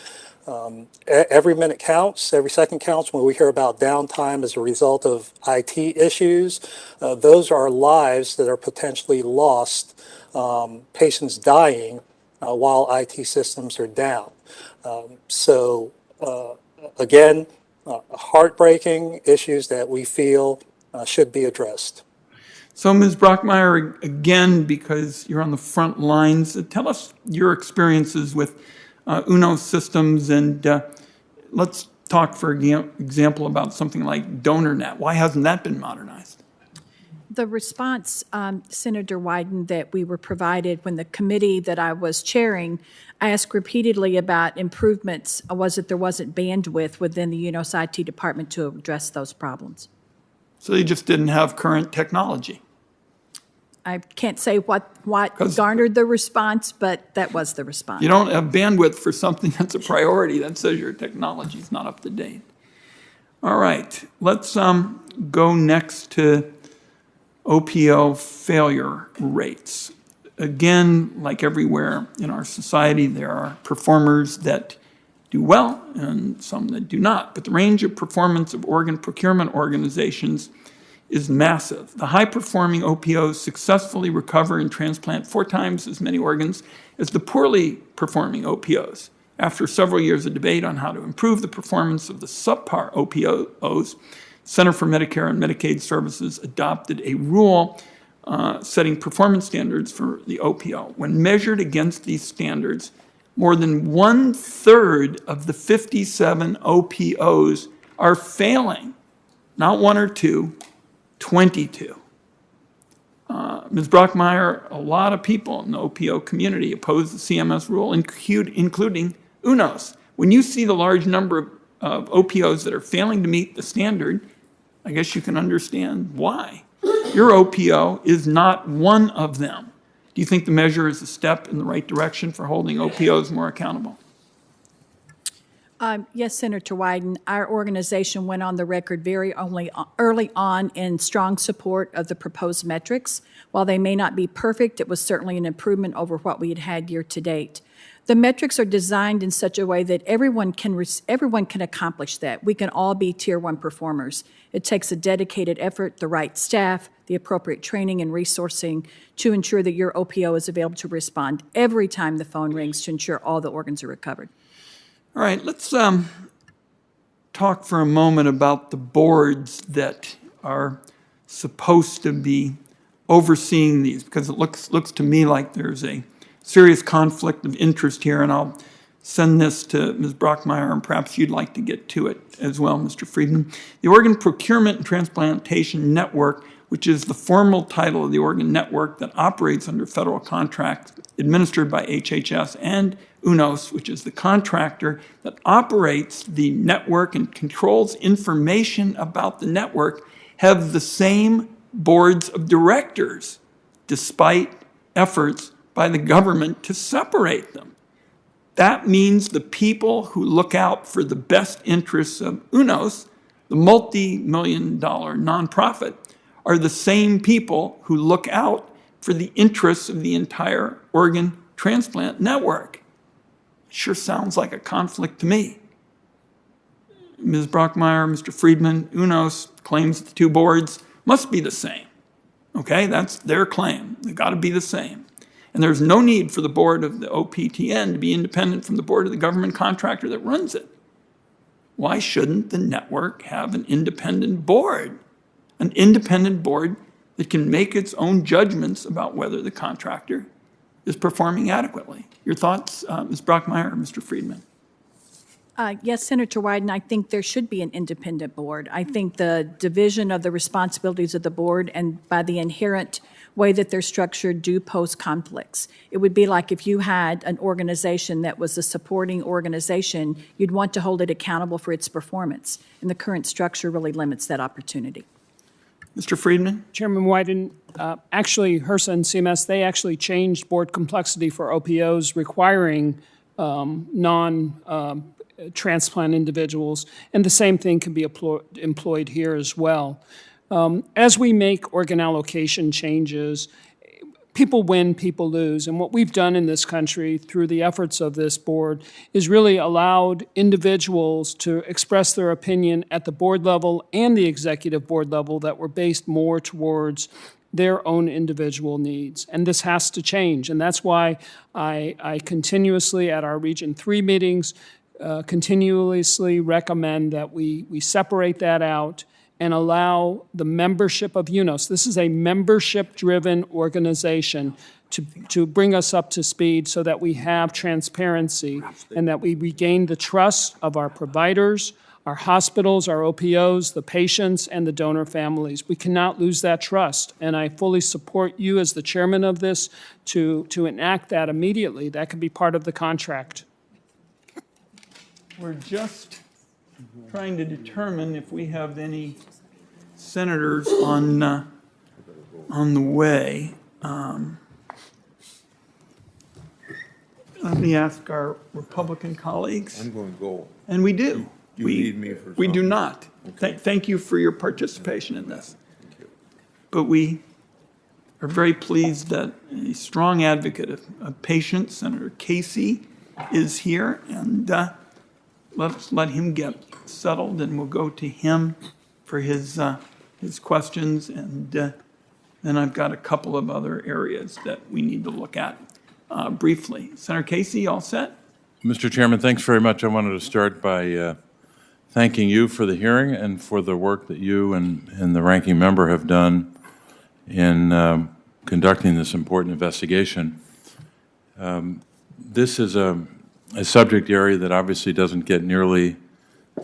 Every minute counts, every second counts. When we hear about downtime as a result of IT issues, those are lives that are potentially lost, patients dying while IT systems are down. Again, heartbreaking issues that we feel should be addressed. So, Ms. Brockmeyer, again, because you're on the front lines, tell us your experiences with UNO systems, and let's talk, for example, about something like DonorNet. Why hasn't that been modernized? The response, Senator Wyden, that we were provided when the committee that I was chairing asked repeatedly about improvements was that there wasn't bandwidth within the UNOS IT department to address those problems. So they just didn't have current technology. I can't say what garnered the response, but that was the response. You don't have bandwidth for something that's a priority. That says your technology is not up to date. All right, let's go next to OPO failure rates. Again, like everywhere in our society, there are performers that do well and some that do not. But the range of performance of organ procurement organizations is massive. The high-performing OPOs successfully recover and transplant 4 times as many organs as the poorly performing OPOs. After several years of debate on how to improve the performance of the subpar OPOs, Center for Medicare and Medicaid Services adopted a rule setting performance standards for the OPO. When measured against these standards, more than 1/3 of the 57 OPOs are failing, not 1 or 2, 22. Ms. Brockmeyer, a lot of people in the OPO community oppose the CMS rule, including UNOS. When you see the large number of OPOs that are failing to meet the standard, I guess you can understand why. Your OPO is not one of them. Do you think the measure is a step in the right direction for holding OPOs more accountable? Yes, Senator Wyden. Our organization went on the record very early on in strong support of the proposed metrics. While they may not be perfect, it was certainly an improvement over what we had had year to date. The metrics are designed in such a way that everyone can accomplish that. We can all be Tier 1 performers. It takes a dedicated effort, the right staff, the appropriate training and resourcing to ensure that your OPO is available to respond every time the phone rings to ensure all the organs are recovered. All right, let's talk for a moment about the boards that are supposed to be overseeing these, because it looks to me like there's a serious conflict of interest here, and I'll send this to Ms. Brockmeyer, and perhaps you'd like to get to it as well, Mr. Friedman. The Organ Procurement and Transplantation Network, which is the formal title of the organ network that operates under federal contract administered by HHS, and UNOS, which is the contractor that operates the network and controls information about the network, have the same boards of directors, despite efforts by the government to separate them. That means the people who look out for the best interests of UNOS, the multi-million-dollar nonprofit, are the same people who look out for the interests of the entire organ transplant network. Sure sounds like a conflict to me. Ms. Brockmeyer, Mr. Friedman, UNOS claims the 2 boards must be the same. Okay, that's their claim. They've got to be the same. And there's no need for the board of the OPTN to be independent from the board of the government contractor that runs it. Why shouldn't the network have an independent board? An independent board that can make its own judgments about whether the contractor is performing adequately. Your thoughts, Ms. Brockmeyer or Mr. Friedman? Yes, Senator Wyden, I think there should be an independent board. I think the division of the responsibilities of the board and by the inherent way that they're structured do pose conflicts. It would be like if you had an organization that was a supporting organization, you'd want to hold it accountable for its performance, and the current structure really limits that opportunity. Mr. Friedman? Chairman Wyden, actually, HRSA and CMS, they actually changed board complexity for OPOs requiring non-transplant individuals, and the same thing can be employed here as well. As we make organ allocation changes, people win, people lose. And what we've done in this country through the efforts of this board is really allowed individuals to express their opinion at the board level and the executive board level that were based more towards their own individual needs. And this has to change. And that's why I continuously at our Region 3 meetings continuously recommend that we separate that out and allow the membership of UNOS, this is a membership-driven organization, to bring us up to speed so that we have transparency and that we regain the trust of our providers, our hospitals, our OPOs, the patients, and the donor families. We cannot lose that trust, and I fully support you as the chairman of this to enact that immediately. That could be part of the contract. We're just trying to determine if we have any senators on the way. Let me ask our Republican colleagues. I'm going to go. And we do. Do you need me for We do something? not. Okay. Thank you for your participation in this. But we are very pleased that a strong advocate of patients, Senator Casey, is here, and let's let him get settled, and we'll go to him for his questions, and then I've got a couple of other areas that we need to look at briefly. Senator Casey, all set? Mr. Chairman, thanks very much. I wanted to start by thanking you for the hearing and for the work that you and the ranking member have done in conducting this important investigation. This is a subject area that obviously doesn't get nearly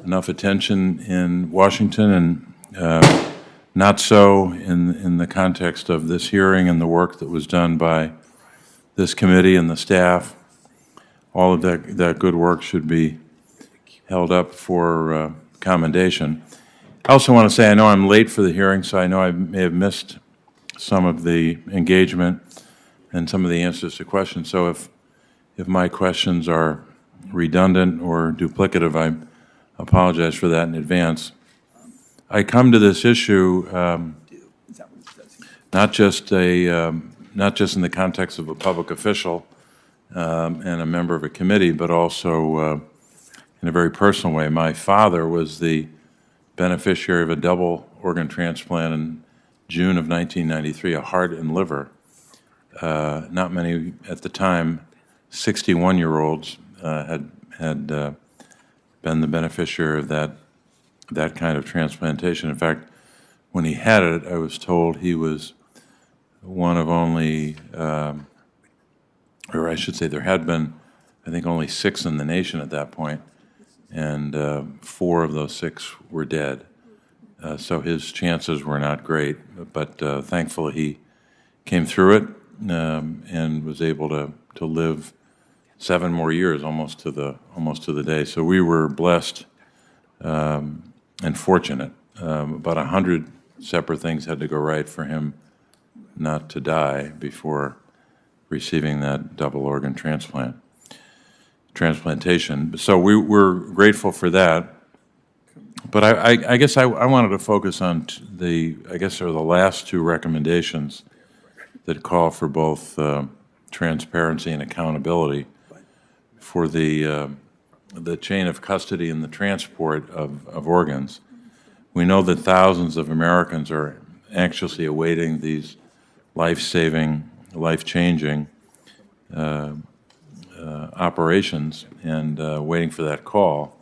enough attention in Washington, and not so in the context of this hearing and the work that was done by this committee and the staff. All of that good work should be held up for commendation. I also want to say I know I'm late for the hearing, so I know I may have missed some of the engagement and some of the answers to questions. So if my questions are redundant or duplicative, I apologize for that in advance. I come to this issue not just in the context of a public official and a member of a committee, but also in a very personal way. My father was the beneficiary of a double organ transplant in June of 1993, a heart and liver. Not many at the time 61-year-olds had been the beneficiary of that kind of transplantation. In fact, when he had it, I was told he was one of only, or I should say there had been, I think, only 6 in the nation at that point, and 4 of those 6 were dead. So his chances were not great, but thankfully he came through it and was able to live 7 more years, almost to the day. So we were blessed and fortunate. About 100 separate things had to go right for him not to die before receiving that double organ transplantation. So we're grateful for that. But I guess I wanted to focus on the last 2 recommendations that call for both transparency and accountability for the chain of custody and the transport of organs. We know that thousands of Americans are anxiously awaiting these life-saving, life-changing operations and waiting for that call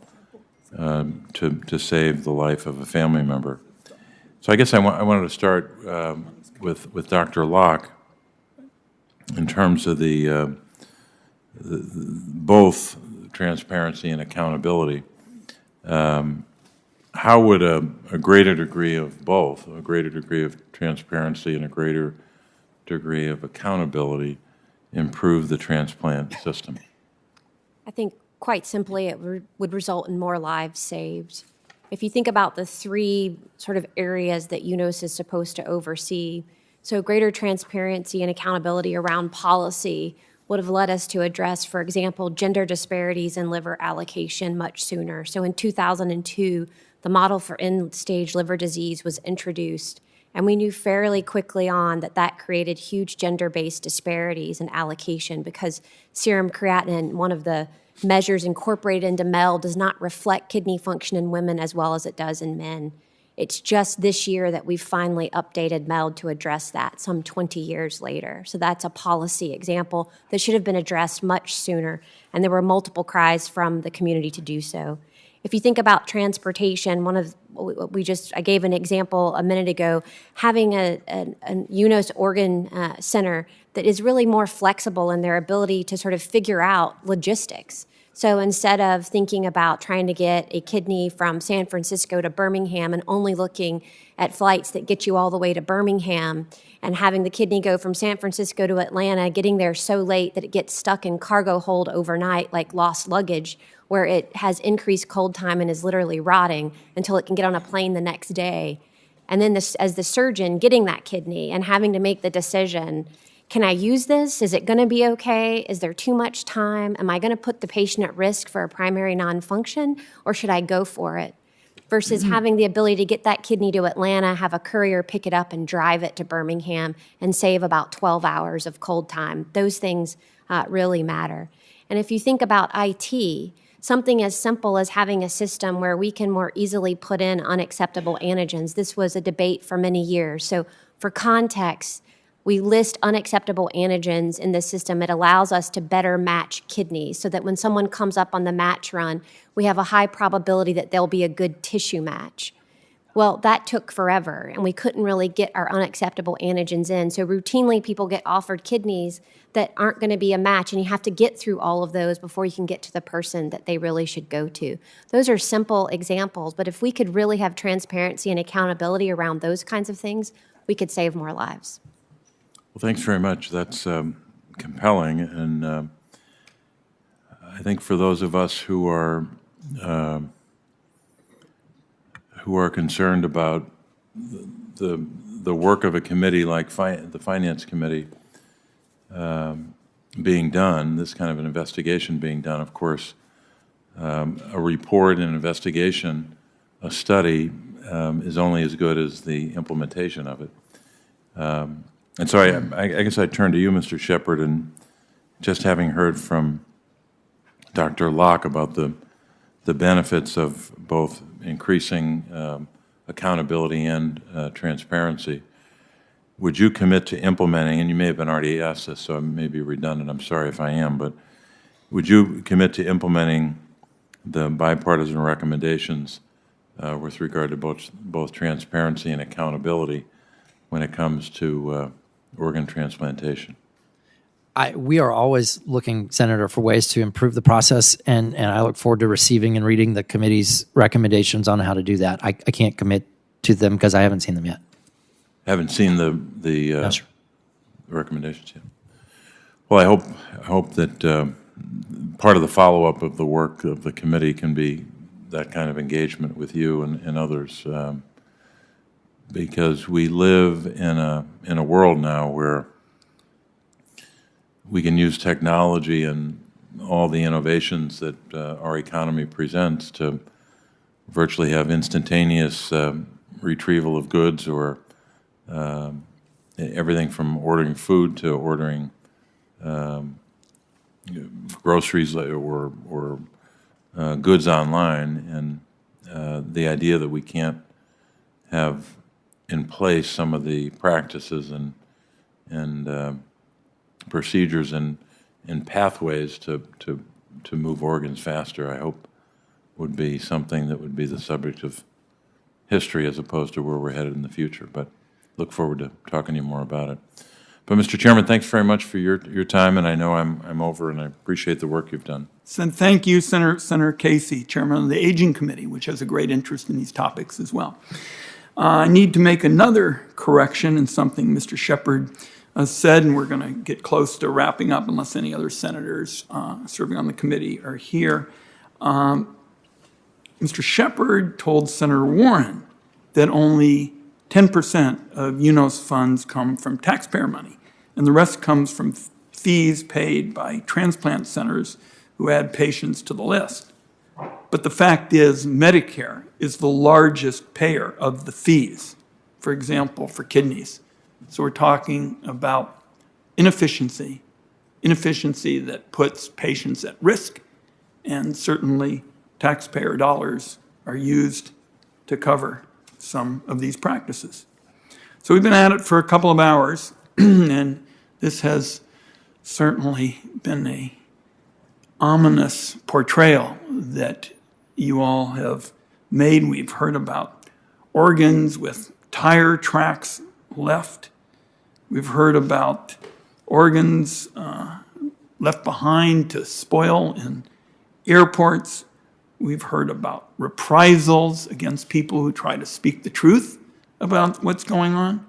to save the life of a family member. So I guess I wanted to start with Dr. Locke in terms of the both transparency and accountability. How would a greater degree of both, a greater degree of transparency and a greater degree of accountability, improve the transplant system? I think quite simply it would result in more lives saved. If you think about the 3 sort of areas that UNOS is supposed to oversee, so greater transparency and accountability around policy would have led us to address, for example, gender disparities in liver allocation much sooner. So in 2002, the model for end-stage liver disease was introduced, and we knew fairly quickly on that created huge gender-based disparities in allocation because serum creatinine, one of the measures incorporated into MEL, does not reflect kidney function in women as well as it does in men. It's just this year that we've finally updated MELD to address that, some 20 years later. So that's a policy example that should have been addressed much sooner, and there were multiple cries from the community to do so. If you think about transportation, I gave an example a minute ago, having a UNOS organ center that is really more flexible in their ability to sort of figure out logistics. So instead of thinking about trying to get a kidney from San Francisco to Birmingham and only looking at flights that get you all the way to Birmingham and having the kidney go from San Francisco to Atlanta, getting there so late that it gets stuck in cargo hold overnight like lost luggage, where it has increased cold time and is literally rotting until it can get on a plane the next day. And then as the surgeon getting that kidney and having to make the decision, can I use this? Is it going to be okay? Is there too much time? Am I going to put the patient at risk for a primary non-function, or should I go for it? Versus having the ability to get that kidney to Atlanta, have a courier pick it up and drive it to Birmingham and save about 12 hours of cold time. Those things really matter. And if you think about IT, something as simple as having a system where we can more easily put in unacceptable antigens. This was a debate for many years. So for context, we list unacceptable antigens in the system. It allows us to better match kidneys so that when someone comes up on the match run, we have a high probability that they'll be a good tissue match. Well, that took forever, and we couldn't really get our unacceptable antigens in. So routinely, people get offered kidneys that aren't going to be a match, and you have to get through all of those before you can get to the person that they really should go to. Those are simple examples, but if we could really have transparency and accountability around those kinds of things, we could save more lives. Well, thanks very much. That's compelling, and I think for those of us who are concerned about the work of a committee like the Finance Committee being done, this kind of an investigation being done, of course, a report, an investigation, a study is only as good as the implementation of it. And so I guess I'd turn to you, Mr. Shepard, and just having heard from Dr. Locke about the benefits of both increasing accountability and transparency, would you commit to implementing, and you may have been already asked this, so I may be redundant, I'm sorry if I am, but would you commit to implementing the bipartisan recommendations with regard to both transparency and accountability when it comes to organ transplantation? We are always looking, Senator, for ways to improve the process, and I look forward to receiving and reading the committee's recommendations on how to do that. I can't commit to them because I haven't seen them yet. Haven't seen the recommendations yet. Well, I hope that part of the follow-up of the work of the committee can be that kind of engagement with you and others, because we live in a world now where we can use technology and all the innovations that our economy presents to virtually have instantaneous retrieval of goods, or everything from ordering food to ordering groceries or goods online, and the idea that we can't have in place some of the practices and procedures and pathways to move organs faster, I hope would be something that would be the subject of history as opposed to where we're headed in the future. But look forward to talking to you more about it. But Mr. Chairman, thanks very much for your time, and I know I'm over, and I appreciate the work you've done. So thank you, Senator Casey, Chairman of the Aging Committee, which has a great interest in these topics as well. I need to make another correction in something Mr. Shepard said, and we're going to get close to wrapping up unless any other senators serving on the committee are here. Mr. Shepard told Senator Warren that only 10% of UNOS funds come from taxpayer money, and the rest comes from fees paid by transplant centers who add patients to the list. But the fact is, Medicare is the largest payer of the fees, for example, for kidneys. So we're talking about inefficiency that puts patients at risk, and certainly taxpayer dollars are used to cover some of these practices. So we've been at it for a couple of hours, and this has certainly been an ominous portrayal that you all have made. We've heard about organs with tire tracks left. We've heard about organs left behind to spoil in airports. We've heard about reprisals against people who try to speak the truth about what's going on.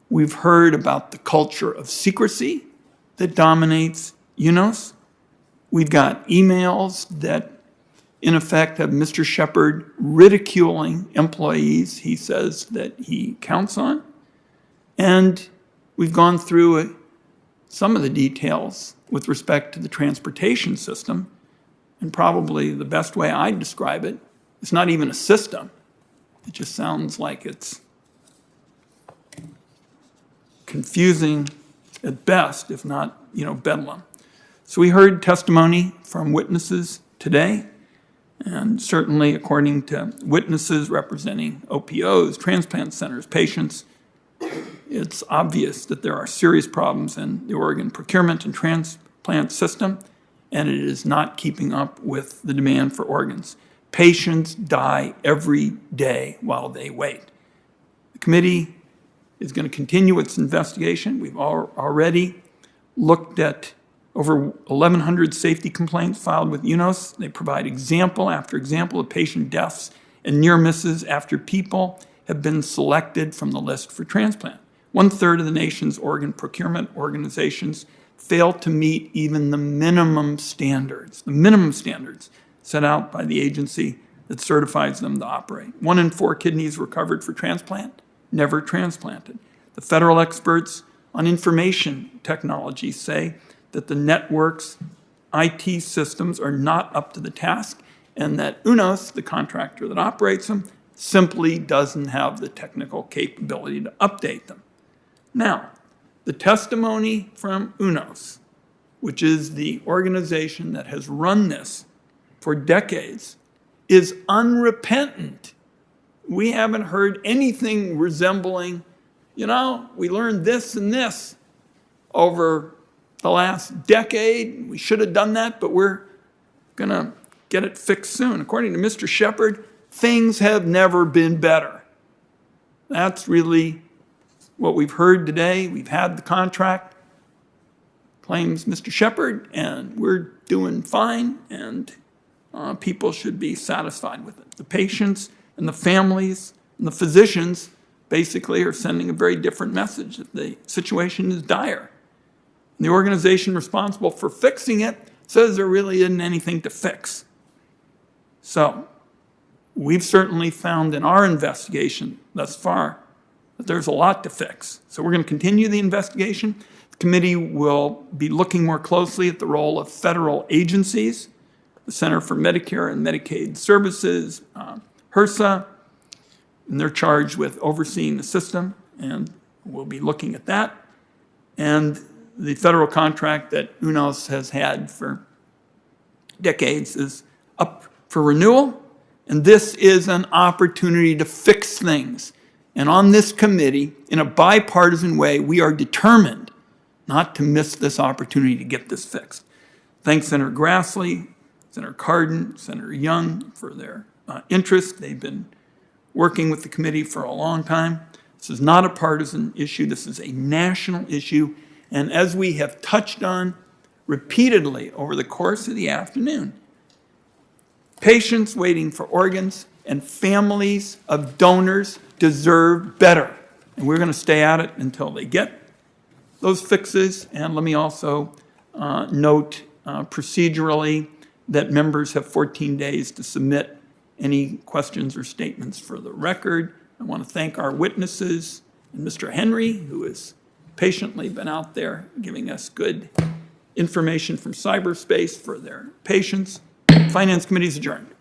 We've heard about the culture of secrecy that dominates UNOS. We've got emails that, in effect, have Mr. Shepard ridiculing employees he says that he counts on. And we've gone through some of the details with respect to the transportation system. And probably the best way I'd describe it, it's not even a system. It just sounds like it's confusing at best, if not, bedlam. So we heard testimony from witnesses today, and certainly according to witnesses representing OPOs, transplant centers, patients, it's obvious that there are serious problems in the organ procurement and transplant system, and it is not keeping up with the demand for organs. Patients die every day while they wait. The committee is going to continue its investigation. We've already looked at over 1,100 safety complaints filed with UNOS. They provide example after example of patient deaths and near misses after people have been selected from the list for transplant. 1/3 of the nation's organ procurement organizations fail to meet even the minimum standards set out by the agency that certifies them to operate. 1 in 4 kidneys recovered for transplant, never transplanted. The federal experts on information technology say that the network's IT systems are not up to the task, and that UNOS, the contractor that operates them, simply doesn't have the technical capability to update them. Now, the testimony from UNOS, which is the organization that has run this for decades, is unrepentant. We haven't heard anything resembling, we learned this and this over the last decade. We should have done that, but we're going to get it fixed soon. According to Mr. Shepard, things have never been better. That's really what we've heard today. We've had the contract, claims Mr. Shepard, and we're doing fine, and people should be satisfied with it. The patients and the families and the physicians basically are sending a very different message that the situation is dire. And the organization responsible for fixing it says there really isn't anything to fix. So we've certainly found in our investigation thus far that there's a lot to fix. So we're going to continue the investigation. The committee will be looking more closely at the role of federal agencies, the Center for Medicare and Medicaid Services, HRSA, and they're charged with overseeing the system, and we'll be looking at that. And the federal contract that UNOS has had for decades is up for renewal, and this is an opportunity to fix things. And on this committee, in a bipartisan way, we are determined not to miss this opportunity to get this fixed. Thanks Senator Grassley, Senator Cardin, Senator Young for their interest. They've been working with the committee for a long time. This is not a partisan issue. This is a national issue. And as we have touched on repeatedly over the course of the afternoon, patients waiting for organs and families of donors deserve better. And we're going to stay at it until they get those fixes. And let me also note procedurally that members have 14 days to submit any questions or statements for the record. I want to thank our witnesses and Mr. Henry, who has patiently been out there giving us good information from cyberspace for their patience. Finance Committee is adjourned.